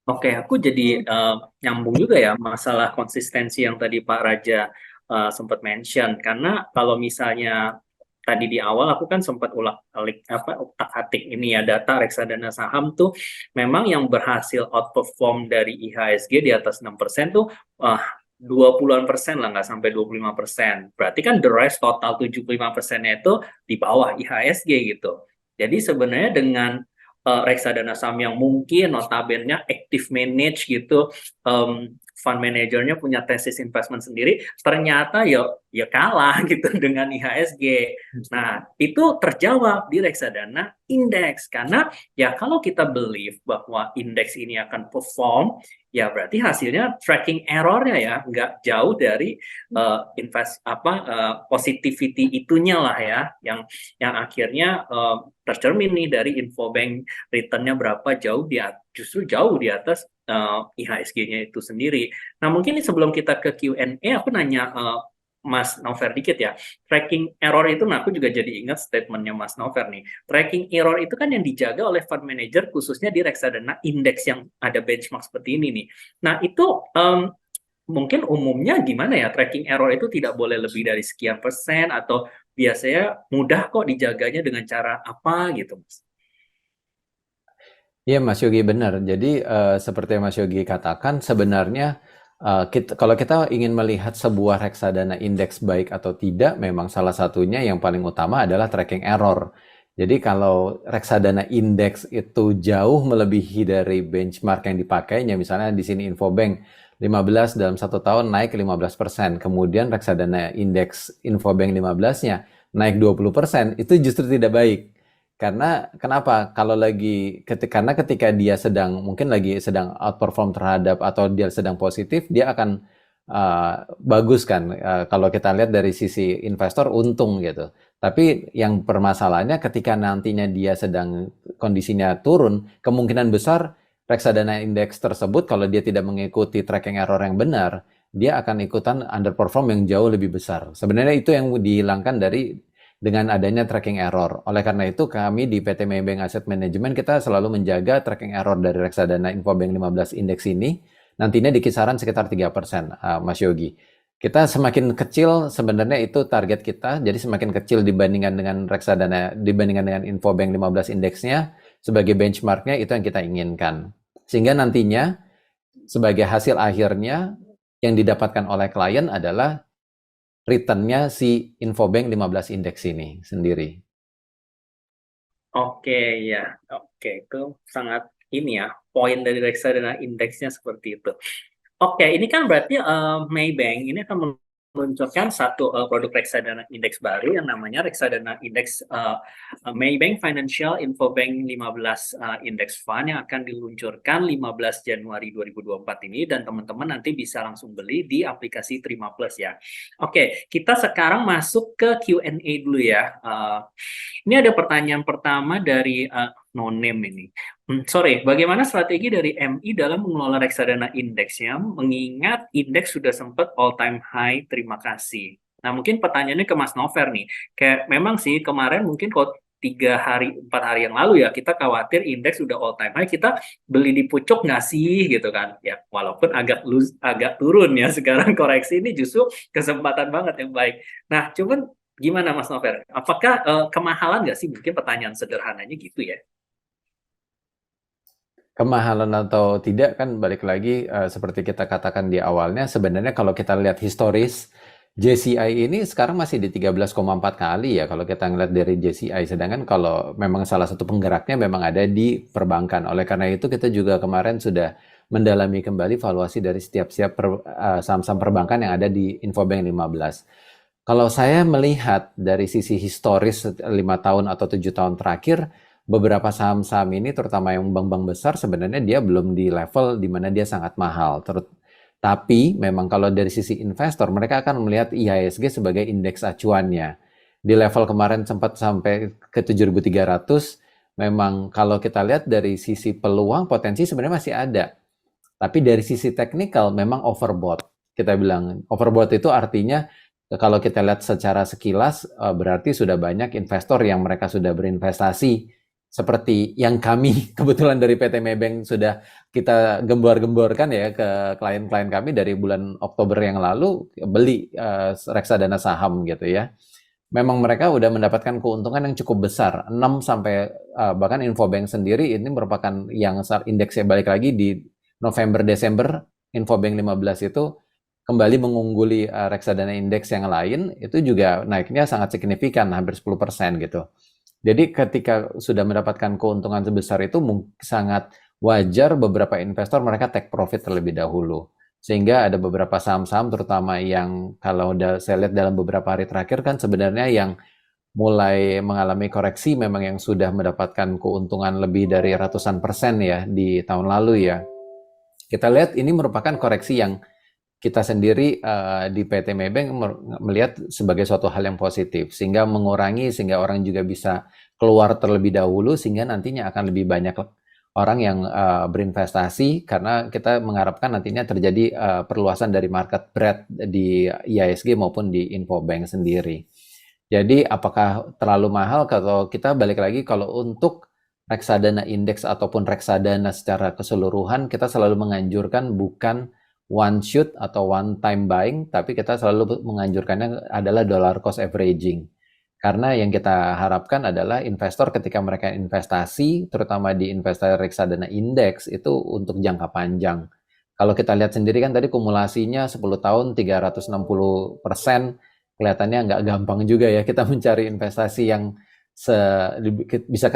Oke, aku jadi nyambung juga ya masalah konsistensi yang tadi Pak Raja sempat mention. Karena kalau misalnya tadi di awal aku kan sempat utak-atik ini ya data reksadana saham tuh memang yang berhasil outperform dari IHSG di atas 6% tuh 20-an% lah, nggak sampai 25%. Berarti kan the rest total 75%-nya itu di bawah IHSG gitu. Jadi sebenarnya dengan reksadana saham yang mungkin notabene active manage gitu, fund manajernya punya tesis investment sendiri, ternyata ya kalah gitu dengan IHSG. Nah, itu terjawab di reksadana indeks karena ya kalau kita believe bahwa indeks ini akan perform, ya berarti hasilnya tracking errornya ya nggak jauh dari positivity itunya lah ya, yang akhirnya tercermin nih dari Infobank returnnya berapa, justru jauh di atas IHSG-nya itu sendiri. Nah, mungkin sebelum kita ke Q&A, aku nanya Mas Nover dikit ya. Tracking error itu, nah aku juga jadi ingat statementnya Mas Nover nih. Tracking error itu kan yang dijaga oleh fund manager, khususnya di reksadana indeks yang ada benchmark seperti ini nih. Nah, itu mungkin umumnya gimana ya? Tracking error itu tidak boleh lebih dari sekian persen, atau biasanya mudah kok dijaganya dengan cara apa gitu, Mas? Iya Mas Yogi benar. Jadi seperti yang Mas Yogi katakan, sebenarnya kalau kita ingin melihat sebuah reksadana indeks baik atau tidak, memang salah satunya yang paling utama adalah tracking error. Jadi kalau reksadana indeks itu jauh melebihi dari benchmark yang dipakainya, misalnya di sini Infobank 15 dalam 1 tahun naik 15%, kemudian reksadana indeks Infobank 15-nya naik 20%, itu justru tidak baik. Karena kenapa? Karena ketika dia mungkin lagi sedang outperform terhadap atau dia sedang positif, dia akan bagus kan. Kalau kita lihat dari sisi investor untung gitu. Tapi yang permasalahannya ketika nantinya dia sedang kondisinya turun, kemungkinan besar reksadana indeks tersebut kalau dia tidak mengikuti tracking error yang benar, dia akan ikutan underperform yang jauh lebih besar. Sebenarnya itu yang dihilangkan dengan adanya tracking error. Oleh karena itu kami di PT Maybank Asset Management kita selalu menjaga tracking error dari reksadana Infobank 15 indeks ini nantinya di kisaran sekitar 3%, Mas Yogi. Kita semakin kecil sebenarnya itu target kita, jadi semakin kecil dibandingkan dengan Infobank 15 indeksnya sebagai benchmarknya, itu yang kita inginkan. Sehingga nantinya sebagai hasil akhirnya yang didapatkan oleh klien adalah return-nya si Infobank 15 indeks ini sendiri. Oke, ya. Oke, itu sangat ini ya, poin dari reksadana indeksnya seperti itu. Oke, ini kan berarti Maybank ini akan meluncurkan satu produk reksadana indeks baru yang namanya reksadana indeks Maybank Financial Infobank 15 Index Fund yang akan diluncurkan 15 Januari 2024 ini, dan teman-teman nanti bisa langsung beli di aplikasi Trima Plus ya. Oke, kita sekarang masuk ke Q&A dulu ya. Ini ada pertanyaan pertama dari no name ini. Sorry, bagaimana strategi dari MI dalam mengelola reksadana indeksnya, mengingat indeks sudah sempat all time high? Terima kasih. Nah, mungkin pertanyaannya ke Mas Nover nih. Kayak memang sih kemarin mungkin kok 4 hari yang lalu ya, kita khawatir indeks sudah all time high, kita beli di pucuk nggak sih gitu kan? Ya, walaupun agak turun ya, sekarang koreksi ini justru kesempatan banget yang baik. Nah, cuman gimana Mas Nover? Apakah kemahalan nggak sih? Mungkin pertanyaan sederhananya gitu ya. Kemahalan atau tidak kan balik lagi seperti kita katakan di awalnya, sebenarnya kalau kita lihat historis JCI ini sekarang masih di 13,4 kali ya kalau kita ngeliat dari JCI, sedangkan kalau memang salah satu penggeraknya memang ada di perbankan. Oleh karena itu kita juga kemarin sudah mendalami kembali valuasi dari setiap saham-saham perbankan yang ada di Infobank 15. Kalau saya melihat dari sisi historis 5 tahun atau 7 tahun terakhir, beberapa saham-saham ini terutama yang bank-bank besar sebenarnya dia belum di level di mana dia sangat mahal. Tapi memang kalau dari sisi investor mereka akan melihat IHSG sebagai indeks acuannya. Di level kemarin sempat sampai ke 7.300. Memang kalau kita lihat dari sisi peluang potensi sebenarnya masih ada. Tapi dari sisi teknikal memang overbought. Kita bilang overbought itu artinya Kalau kita lihat secara sekilas, berarti sudah banyak investor yang mereka sudah berinvestasi, seperti yang kami kebetulan dari PT Maybank sudah kita gembor-gemborkan ya ke klien-klien kami dari bulan Oktober yang lalu, beli reksadana saham gitu ya. Memang mereka udah mendapatkan keuntungan yang cukup besar, 6 sampai bahkan Infobank sendiri ini merupakan yang indeksnya balik lagi di November Desember, Infobank 15 itu kembali mengungguli reksadana indeks yang lain, itu juga naiknya sangat signifikan, hampir 10% gitu. Jadi ketika sudah mendapatkan keuntungan sebesar itu sangat wajar beberapa investor mereka take profit terlebih dahulu. Sehingga ada beberapa saham-saham terutama yang kalau saya lihat dalam beberapa hari terakhir kan sebenarnya yang mulai mengalami koreksi memang yang sudah mendapatkan keuntungan lebih dari ratusan persen ya di tahun lalu ya. Kita lihat ini merupakan koreksi yang kita sendiri di PT Maybank melihat sebagai suatu hal yang positif, sehingga mengurangi, sehingga orang juga bisa keluar terlebih dahulu, sehingga nantinya akan lebih banyak orang yang berinvestasi, karena kita mengharapkan nantinya terjadi perluasan dari market breadth di IISG maupun di Infobank sendiri. Jadi apakah terlalu mahal? Kalau kita balik lagi, kalau untuk reksadana indeks ataupun reksadana secara keseluruhan, kita selalu menganjurkan bukan one shoot atau one time buying, tapi kita selalu menganjurkannya adalah dollar cost averaging. Karena yang kita harapkan adalah investor ketika mereka investasi, terutama di investasi reksadana indeks, itu untuk jangka panjang. Kalau kita lihat sendiri kan tadi kumulasinya 10 tahun 360%, kelihatannya nggak gampang juga ya kita mencari investasi yang bisa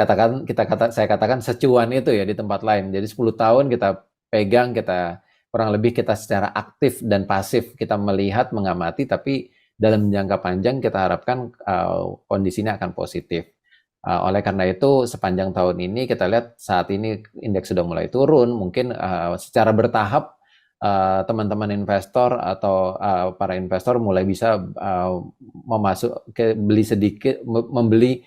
saya katakan secuan itu ya di tempat lain. Jadi 10 tahun kita pegang, kita kurang lebih kita secara aktif dan pasif kita melihat, mengamati, tapi dalam jangka panjang kita harapkan kondisinya akan positif. Oleh karena itu sepanjang tahun ini kita lihat saat ini indeks sudah mulai turun, mungkin secara bertahap teman-teman investor atau para investor mulai bisa beli sedikit, membeli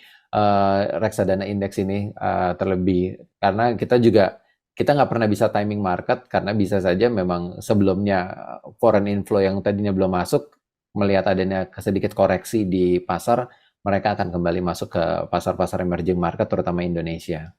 reksadana indeks ini terlebih, karena kita nggak pernah bisa timing market, karena bisa saja memang sebelumnya foreign inflow yang tadinya belum masuk, melihat adanya sedikit koreksi di pasar, mereka akan kembali masuk ke pasar-pasar emerging market, terutama Indonesia.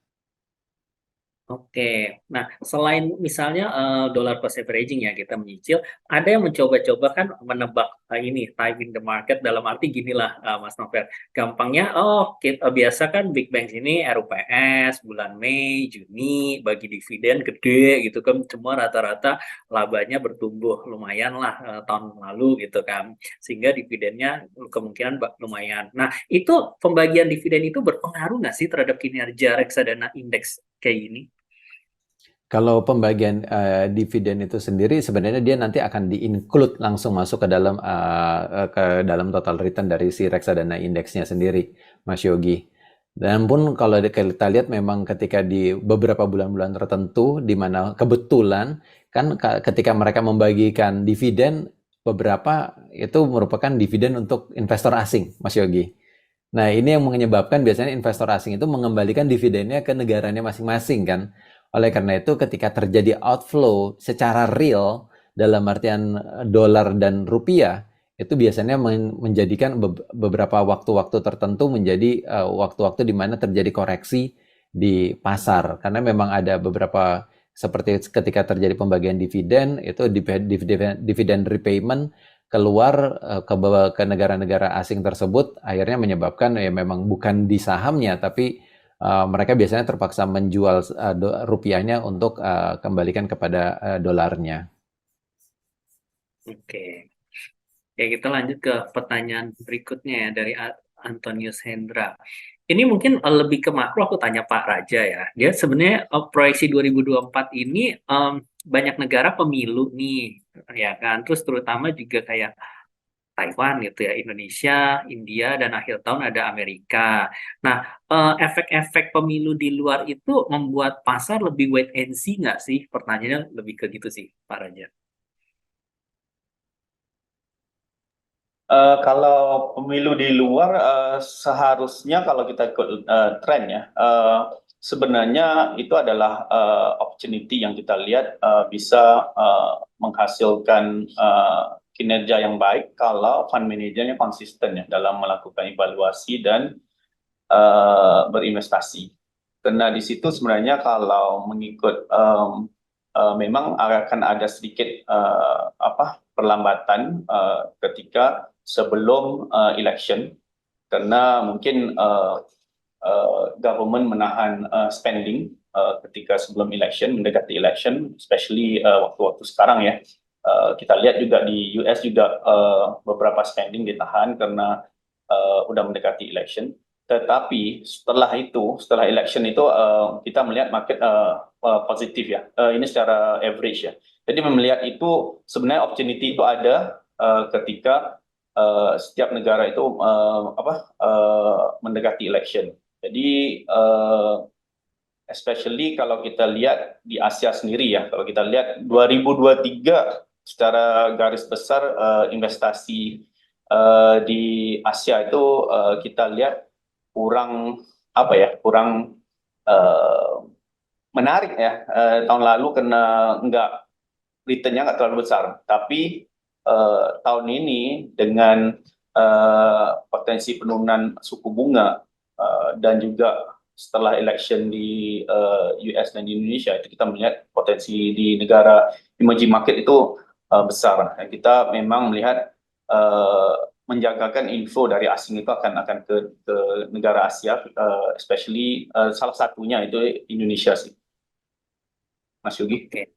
Oke, nah selain misalnya dollar cost averaging ya kita menyicil, ada yang mencoba-coba kan menebak ini time in the market, dalam arti ginilah Mas Novel, gampangnya kita biasa kan big banks ini RUPS bulan Mei, Juni bagi dividen gede gitu kan, semua rata-rata labanya bertumbuh lumayan lah tahun lalu gitu kan, sehingga dividennya kemungkinan lumayan. Nah itu pembagian dividen itu berpengaruh nggak sih terhadap kinerja reksadana indeks kayak gini? Kalau pembagian dividen itu sendiri sebenarnya dia nanti akan di-include langsung masuk ke dalam total return dari si reksadana indeksnya sendiri, Mas Yogi. Dan pun kalau kita lihat memang ketika di beberapa bulan-bulan tertentu di mana kebetulan kan ketika mereka membagikan dividen, beberapa itu merupakan dividen untuk investor asing, Mas Yogi. Nah, ini yang menyebabkan biasanya investor asing itu mengembalikan dividennya ke negaranya masing-masing kan. Oleh karena itu ketika terjadi outflow secara real dalam artian dolar dan rupiah, itu biasanya menjadikan beberapa waktu-waktu tertentu menjadi waktu-waktu di mana terjadi koreksi di pasar. Karena memang ada beberapa, seperti ketika terjadi pembagian dividen, itu dividen repayment keluar ke negara-negara asing tersebut, akhirnya menyebabkan ya memang bukan di sahamnya, tapi mereka biasanya terpaksa menjual rupiahnya untuk kembalikan kepada dolarnya. Oke. Ya, kita lanjut ke pertanyaan berikutnya ya dari Antonius Hendra. Ini mungkin lebih ke makro, aku tanya Pak Raja ya. Dia sebenarnya proyeksi 2024 ini banyak negara pemilu nih, ya kan. Terus terutama juga kayak Taiwan gitu ya, Indonesia, India, dan akhir tahun ada Amerika. Nah, efek-efek pemilu di luar itu membuat pasar lebih wait and see nggak sih? Pertanyaannya lebih ke gitu sih, Pak Raja. Kalau pemilu di luar seharusnya kalau kita ikut tren ya, sebenarnya itu adalah opportunity yang kita lihat bisa menghasilkan kinerja yang baik kalau fund manajernya konsisten ya dalam melakukan evaluasi dan berinvestasi. Karena di situ sebenarnya kalau mengikut memang akan ada sedikit perlambatan ketika sebelum election, karena mungkin government menahan spending ketika sebelum election, mendekati election, especially waktu-waktu sekarang ya. Kita lihat juga di US juga beberapa spending ditahan karena udah mendekati election. Tetapi setelah election itu kita melihat market positif ya. Ini secara average ya. Jadi melihat itu sebenarnya opportunity itu ada ketika setiap negara itu mendekati election. Jadi especially kalau kita lihat di Asia sendiri ya. Kalau kita lihat 2023 secara garis besar investasi di Asia itu kita lihat kurang menarik ya. Tahun lalu karena returnnya nggak terlalu besar, tapi tahun ini dengan potensi penurunan suku bunga dan juga setelah election di US dan di Indonesia, itu kita melihat potensi di negara emerging market itu besar. Dan kita memang melihat menjagakan info dari asing itu akan ke negara Asia, especially salah satunya itu Indonesia sih, Mas Yogi. Oke.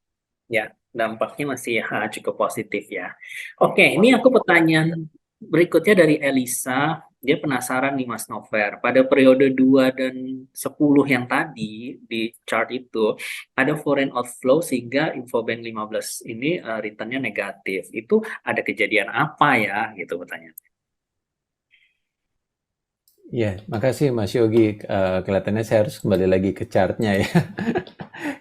Ya, dampaknya masih cukup positif ya. Oke, ini aku pertanyaan berikutnya dari Elisa. Dia penasaran nih Mas Nover. Pada periode 2 dan 10 yang tadi di chart itu, ada foreign outflow sehingga Infobank 15 ini returnnya negatif. Itu ada kejadian apa ya? Gitu pertanyaan. Ya, makasih Mas Yogi. Kelihatannya saya harus kembali lagi ke chartnya ya.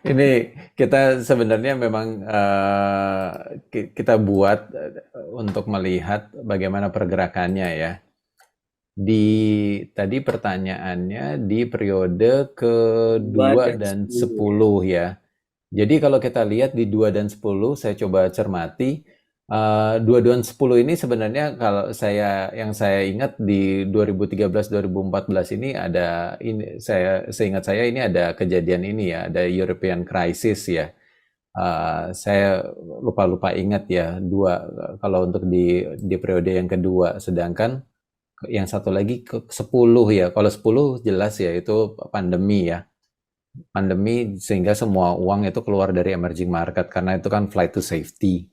Ini kita sebenarnya memang kita buat untuk melihat bagaimana pergerakannya ya. Tadi pertanyaannya di periode ke-2 dan 10 ya. Jadi kalau kita lihat di 2 dan 10, saya coba cermati. 2 dan 10 ini sebenarnya kalau yang saya ingat di 2013-2014 ini ada seingat saya ini ada kejadian ini ya, ada European crisis ya. Saya lupa ingat ya kalau untuk di periode yang kedua, sedangkan yang satu lagi ke 10 ya. Kalau 10 jelas ya itu pandemi ya. Pandemi sehingga semua uang itu keluar dari emerging market karena itu kan flight to safety.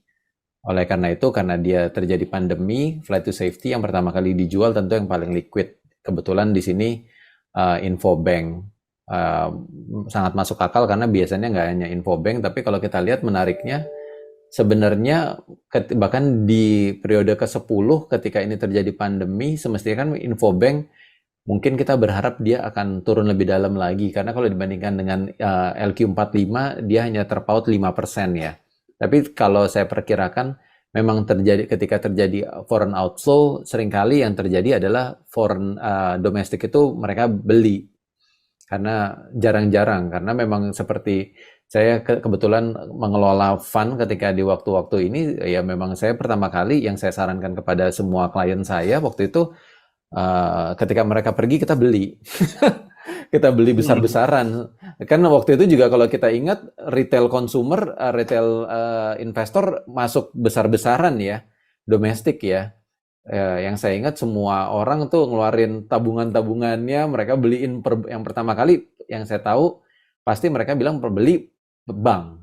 Oleh karena itu, karena dia terjadi pandemi, flight to safety yang pertama kali dijual tentu yang paling liquid. Kebetulan di sini Infobank sangat masuk akal karena biasanya nggak hanya Infobank, tapi kalau kita lihat menariknya sebenarnya bahkan di periode ke-10 ketika ini terjadi pandemi, semestinya kan Infobank mungkin kita berharap dia akan turun lebih dalam lagi karena kalau dibandingkan dengan LQ45 dia hanya terpaut 5% ya. Tapi kalau saya perkirakan memang ketika terjadi foreign outflow, seringkali yang terjadi adalah foreign domestik itu mereka beli. Karena jarang-jarang, karena memang seperti saya kebetulan mengelola fund ketika di waktu-waktu ini, ya memang saya pertama kali yang saya sarankan kepada semua klien saya waktu itu, ketika mereka pergi kita beli. Kita beli besar-besaran. Kan waktu itu juga kalau kita ingat retail consumer, retail investor masuk besar-besaran ya, domestik ya. Yang saya ingat semua orang tuh ngeluarin tabungan-tabungannya, mereka beliin yang pertama kali yang saya tahu pasti mereka bilang beli bank.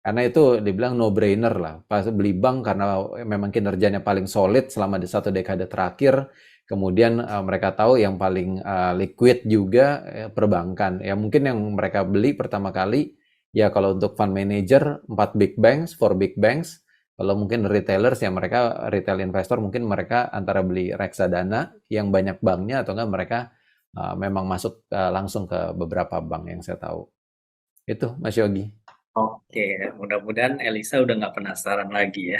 Karena itu dibilang no-brainer lah. Pas beli bank karena memang kinerjanya paling solid selama di 1 dekade terakhir. Kemudian mereka tahu yang paling liquid juga perbankan. Ya mungkin yang mereka beli pertama kali ya kalau untuk fund manager 4 big banks, 4 big banks. Kalau mungkin retailers ya mereka retail investor mungkin mereka antara beli reksadana yang banyak banknya atau enggak mereka memang masuk langsung ke beberapa bank yang saya tahu. Itu Mas Yogi. Oke, mudah-mudahan Elisa udah nggak penasaran lagi ya.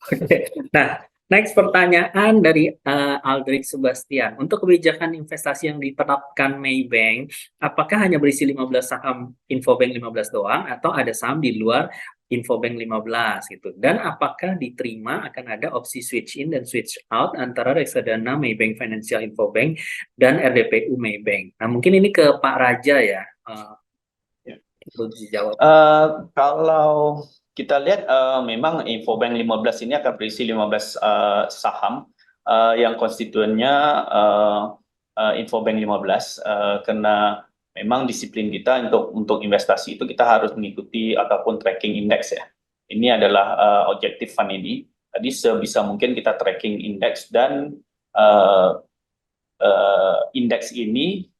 Oke, nah next pertanyaan dari Aldrich Sebastian. Untuk kebijakan investasi yang diterapkan Maybank, apakah hanya berisi 15 saham Infobank 15 doang atau ada saham di luar Infobank 15 gitu. Dan apakah diterima akan ada opsi switch in dan switch out antara reksadana Maybank Financial Infobank dan RDPU Maybank. Nah, mungkin ini ke Pak Raja ya, Ya. untuk dijawab. Kalau kita lihat memang Infobank 15 ini akan berisi 15 saham yang konstituennya Infobank 15 karena memang disiplin kita untuk investasi itu kita harus mengikuti ataupun tracking indeks ya. Ini adalah objektif fund ini. Jadi sebisa mungkin kita tracking indeks dan indeks ini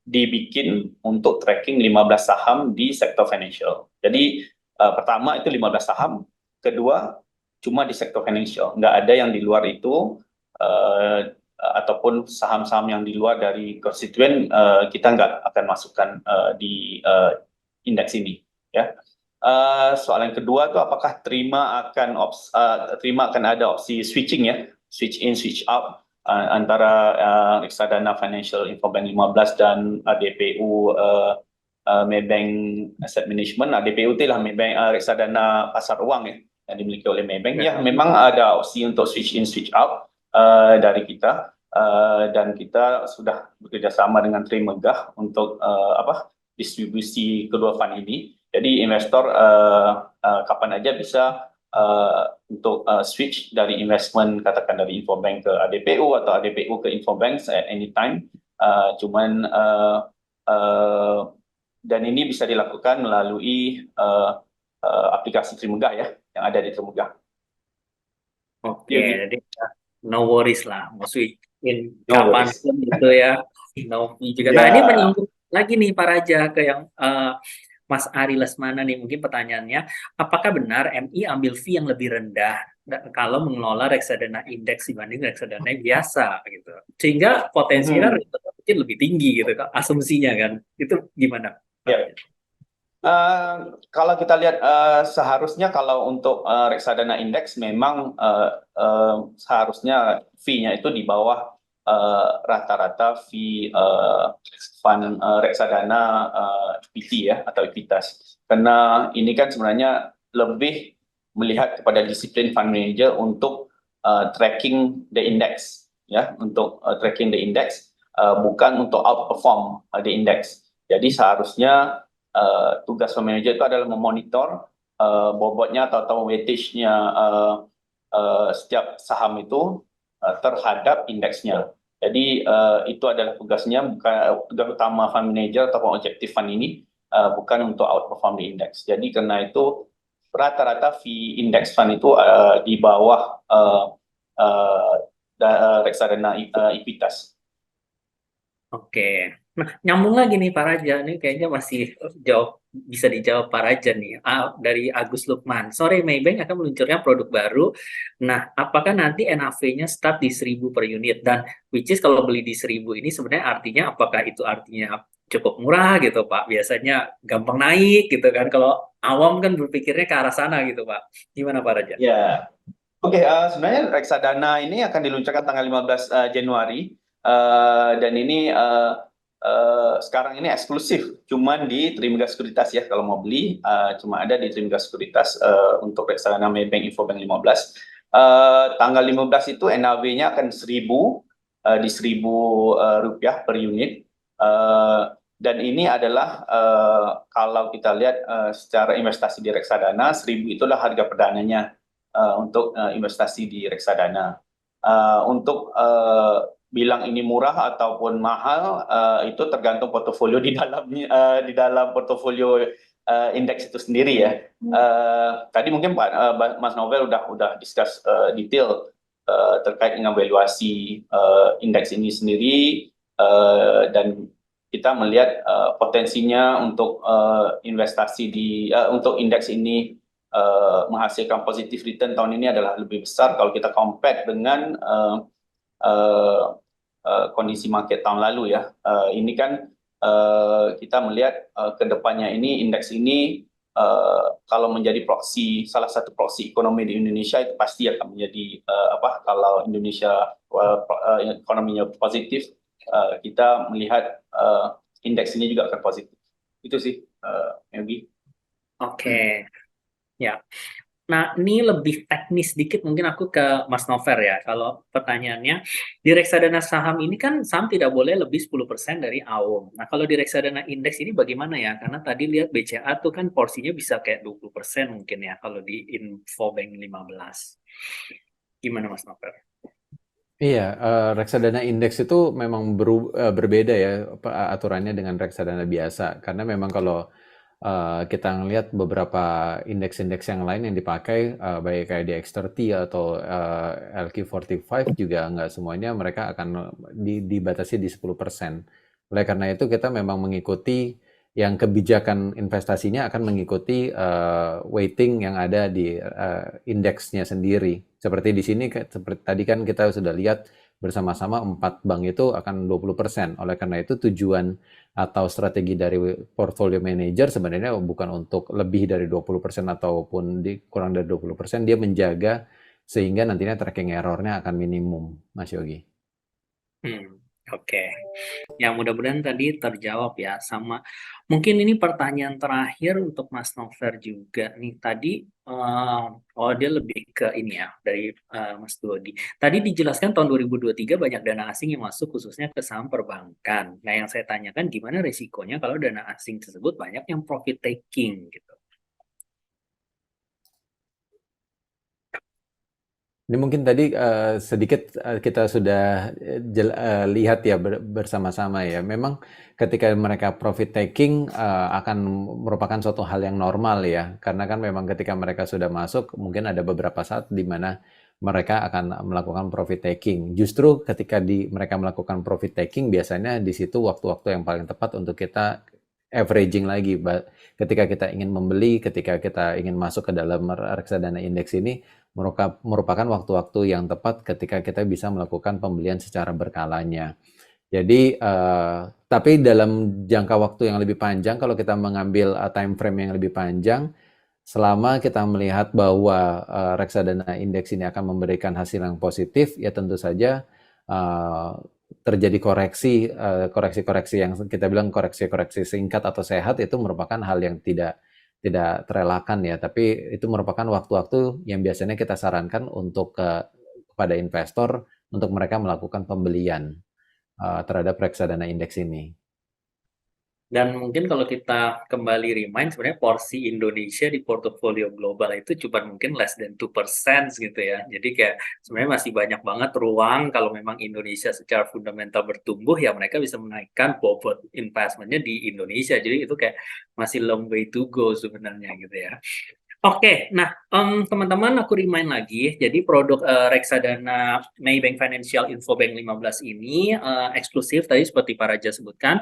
dibikin untuk tracking 15 saham di sektor financial. Jadi pertama itu 15 saham, kedua cuma di sektor financial, nggak ada yang di luar itu ataupun saham-saham yang di luar dari konstituen kita nggak akan masukkan di indeks ini. Ya. Soal yang kedua itu apakah terima akan ada opsi switching ya, switch in, switch out antara reksadana Financial Infobank 15 dan DPU Maybank Asset Management. DPU itu lah Maybank reksadana pasar uang ya yang dimiliki oleh Maybank. Ya, memang ada opsi untuk switch in, switch out dari kita dan kita sudah bekerjasama dengan Trimegah untuk distribusi kedua fund ini. Jadi investor kapan aja bisa untuk switch dari investment katakan dari Infobank ke ADPU atau ADPU ke Infobank at any time. Dan ini bisa dilakukan melalui aplikasi Trimegah ya yang ada di Trimegah. Oke, Yogi. jadi no worries lah, mau switch in No kapan worries. pun gitu ya. No fee juga. Nah, Ya. ini menyambung lagi nih Pak Raja ke yang Mas Ari Lesmana nih, mungkin pertanyaannya, apakah benar MI ambil fee yang lebih rendah kalau mengelola reksadana indeks dibanding reksadana biasa gitu, sehingga potensinya mungkin lebih tinggi gitu, asumsinya kan, itu gimana? Ya. Kalau kita lihat seharusnya kalau untuk reksadana indeks memang seharusnya fee-nya itu di bawah rata-rata fee fund reksadana equity ya atau ekuitas. Karena ini kan sebenarnya lebih melihat kepada disiplin fund manager untuk tracking the index ya, untuk tracking the index bukan untuk outperform the index. Jadi seharusnya tugas fund manager itu adalah memonitor bobotnya atau weightage-nya setiap saham itu terhadap indeksnya. Jadi itu adalah tugasnya, bukan tugas utama fund manager ataupun objektif fund ini bukan untuk outperform di indeks. Jadi karena itu rata-rata fee index fund itu di bawah reksadana ekuitas. Oke. Nah, nyambung lagi nih Pak Raja, ini kayaknya masih bisa dijawab Pak Raja nih, dari Agus Lukman. Sore Maybank akan meluncurkan produk baru. Nah, apakah nanti NAV-nya start di 1.000 per unit? Dan which is kalau beli di 1.000 ini sebenarnya artinya apakah itu artinya cukup murah gitu Pak? Biasanya gampang naik gitu kan. Kalau awam kan berpikirnya ke arah sana gitu Pak. Gimana Pak Raja? Ya. Oke, sebenarnya reksadana ini akan diluncurkan tanggal 15 Januari dan ini sekarang ini eksklusif, cuman di Trimegah Sekuritas ya kalau mau beli cuma ada di Trimegah Sekuritas untuk reksadana Maybank Infobank 15. Tanggal 15 itu NAV-nya akan 1.000 di 1.000 rupiah per unit. Dan ini adalah kalau kita lihat secara investasi di reksadana 1.000 itulah harga perdananya untuk investasi di reksadana. Untuk bilang ini murah ataupun mahal itu tergantung portofolio di dalam portofolio indeks itu sendiri ya. Tadi mungkin Mas Novel udah discuss detail terkait dengan valuasi indeks ini sendiri dan kita melihat potensinya untuk investasi untuk indeks ini menghasilkan positif return tahun ini adalah lebih besar kalau kita compare dengan kondisi market tahun lalu ya. Ini kan kita melihat ke depannya ini indeks ini kalau menjadi salah satu proksi ekonomi di Indonesia itu pasti akan menjadi kalau Indonesia ekonominya positif kita melihat indeks ini juga akan positif. Itu sih, Yogi. Oke. Ya. Nah, ini lebih teknis dikit mungkin aku ke Mas Nover ya. Kalau pertanyaannya, di reksadana saham ini kan saham tidak boleh lebih 10% dari AUM. Nah, kalau di reksadana indeks ini bagaimana ya? Karena tadi lihat BCA tuh kan porsinya bisa kayak 20% mungkin ya kalau di Infobank 15. Gimana Mas Nover? Iya, reksadana indeks itu memang berbeda ya aturannya dengan reksadana biasa. Karena memang kalau kita ngelihat beberapa indeks-indeks yang lain yang dipakai, baik kayak DX30 atau LQ45 juga nggak semuanya mereka akan dibatasi di 10%. Oleh karena itu kita memang mengikuti yang kebijakan investasinya akan mengikuti weighting yang ada di indeksnya sendiri. Seperti di sini, seperti tadi kan kita sudah lihat bersama-sama 4 bank itu akan 20%. Oleh karena itu tujuan atau strategi dari portfolio manager sebenarnya bukan untuk lebih dari 20% ataupun kurang dari 20%, dia menjaga sehingga nantinya tracking errornya akan minimum, Mas Yogi. Oke. Ya, mudah-mudahan tadi terjawab ya sama mungkin ini pertanyaan terakhir untuk Mas Nover juga nih tadi dia lebih ke ini ya dari Mas Dodi. Tadi dijelaskan tahun 2023 banyak dana asing yang masuk khususnya ke saham perbankan. Nah, yang saya tanyakan gimana resikonya kalau dana asing tersebut banyak yang profit taking gitu. Ini mungkin tadi sedikit kita sudah lihat ya bersama-sama ya. Memang ketika mereka profit taking akan merupakan suatu hal yang normal ya. Karena kan memang ketika mereka sudah masuk mungkin ada beberapa saat di mana mereka akan melakukan profit taking. Justru ketika mereka melakukan profit taking biasanya di situ waktu-waktu yang paling tepat untuk kita averaging lagi. Ketika kita ingin membeli, ketika kita ingin masuk ke dalam reksadana indeks ini merupakan waktu-waktu yang tepat ketika kita bisa melakukan pembelian secara berkalanya. Jadi, tapi dalam jangka waktu yang lebih panjang, kalau kita mengambil time frame yang lebih panjang, selama kita melihat bahwa reksadana indeks ini akan memberikan hasil yang positif, ya tentu saja terjadi koreksi-koreksi yang kita bilang koreksi-koreksi singkat atau sehat itu merupakan hal yang tidak terelakkan ya, tapi itu merupakan waktu-waktu yang biasanya kita sarankan untuk kepada investor untuk mereka melakukan pembelian terhadap reksadana indeks ini. Dan mungkin kalau kita kembali remind sebenarnya porsi Indonesia di portofolio global itu cuma mungkin less than 2% gitu ya. Jadi kayak sebenarnya masih banyak banget ruang kalau memang Indonesia secara fundamental bertumbuh ya mereka bisa menaikkan bobot investmentnya di Indonesia. Jadi itu kayak masih long way to go sebenarnya gitu ya. Oke, nah teman-teman aku remind lagi, jadi produk reksadana Maybank Financial Infobank 15 ini eksklusif tadi seperti Pak Raja sebutkan,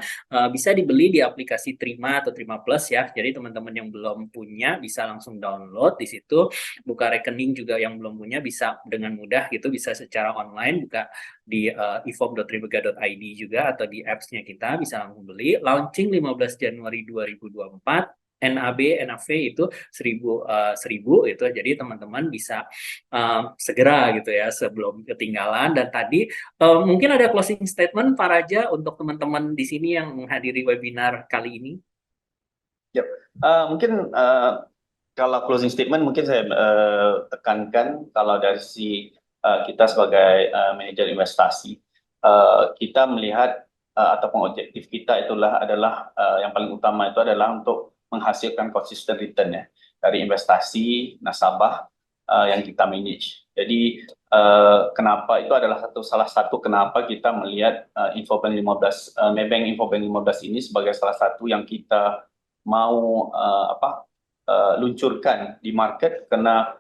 bisa dibeli di aplikasi Trima atau Trima Plus ya. Jadi teman-teman yang belum punya bisa langsung download di situ, buka rekening juga yang belum punya bisa dengan mudah gitu, bisa secara online buka di ifom.tribeca.id juga atau di apps-nya kita bisa langsung beli. Launching 15 Januari 2024. NAB, NAV itu 1000 itu jadi teman-teman bisa segera gitu ya sebelum ketinggalan. Dan tadi mungkin ada closing statement Pak Raja untuk teman-teman di sini yang menghadiri webinar kali ini. Yep. Mungkin kalau closing statement mungkin saya tekankan kalau dari si kita sebagai manajer investasi kita melihat ataupun objektif kita adalah yang paling utama itu adalah untuk menghasilkan consistent return ya dari investasi nasabah yang kita manage. Jadi kenapa itu adalah salah satu kenapa kita melihat Infobank 15 Maybank Infobank 15 ini sebagai salah satu yang kita mau luncurkan di market karena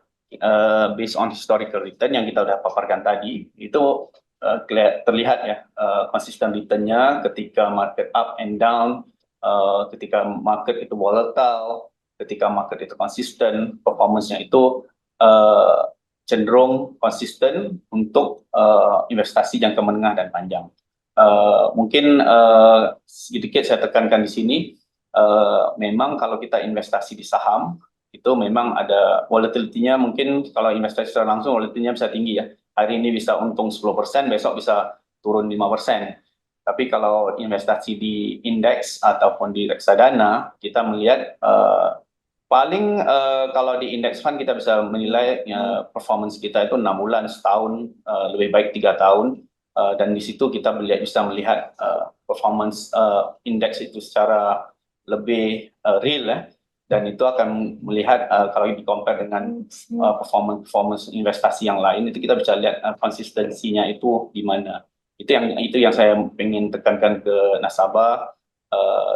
based on historical return yang kita sudah paparkan tadi itu terlihat ya consistent return-nya ketika market up and down, ketika market itu volatile, ketika market itu konsisten, performance-nya itu cenderung konsisten untuk investasi jangka menengah dan panjang. Mungkin sedikit saya tekankan di sini, memang kalau kita investasi di saham itu memang ada volatility-nya, mungkin kalau investasi secara langsung volatility-nya bisa tinggi ya. Hari ini bisa untung 10%, besok bisa turun 5%. Tapi kalau investasi di indeks ataupun di reksadana, kita melihat Paling kalau di index fund kita bisa menilai performance kita itu 6 bulan, setahun, lebih baik 3 tahun, dan di situ kita bisa melihat performance indeks itu secara lebih real ya. Dan itu akan melihat kalau di compare dengan performance investasi yang lain, itu kita bisa lihat konsistensinya itu di mana. Itu yang saya ingin tekankan ke nasabah.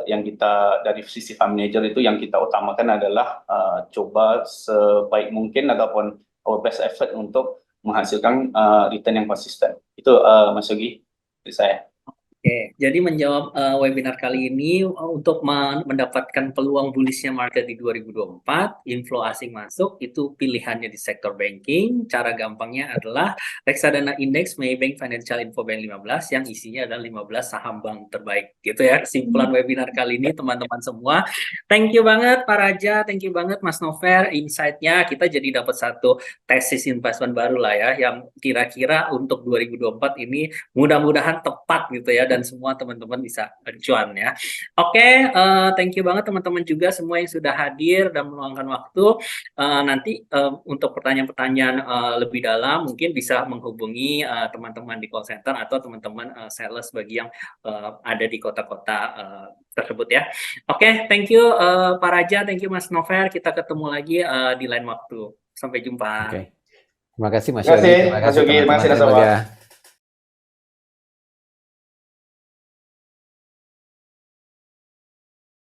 Yang kita dari sisi fund manager itu yang kita utamakan adalah coba sebaik mungkin ataupun our best effort untuk menghasilkan return yang konsisten. Itu Mas Yogi dari saya. Oke, jadi menjawab webinar kali ini untuk mendapatkan peluang bullishnya market di 2024, inflow asing masuk, itu pilihannya di sektor banking. Cara gampangnya adalah reksadana indeks Maybank Financial Info Bank 15 yang isinya adalah 15 saham bank terbaik. Gitu ya, kesimpulan webinar kali ini teman-teman semua. Thank you banget Pak Raja, thank you banget Mas Nover, insight-nya kita jadi dapat satu tesis investment baru lah ya, yang kira-kira untuk 2024 ini mudah-mudahan tepat gitu ya, dan semua teman-teman bisa cuan ya. Oke, thank you banget teman-teman juga semua yang sudah hadir dan meluangkan waktu. Nanti untuk pertanyaan-pertanyaan lebih dalam mungkin bisa menghubungi teman-teman di call center atau teman-teman sales bagi yang ada di kota-kota tersebut ya. Oke, thank you Pak Raja, thank you Mas Nover. Kita ketemu lagi di lain waktu. Sampai jumpa. Oke. Terima kasih Mas Terima kasih, Yogi, terima Mas kasih Yogi, terima kasih, teman-teman nasabah. lembaga.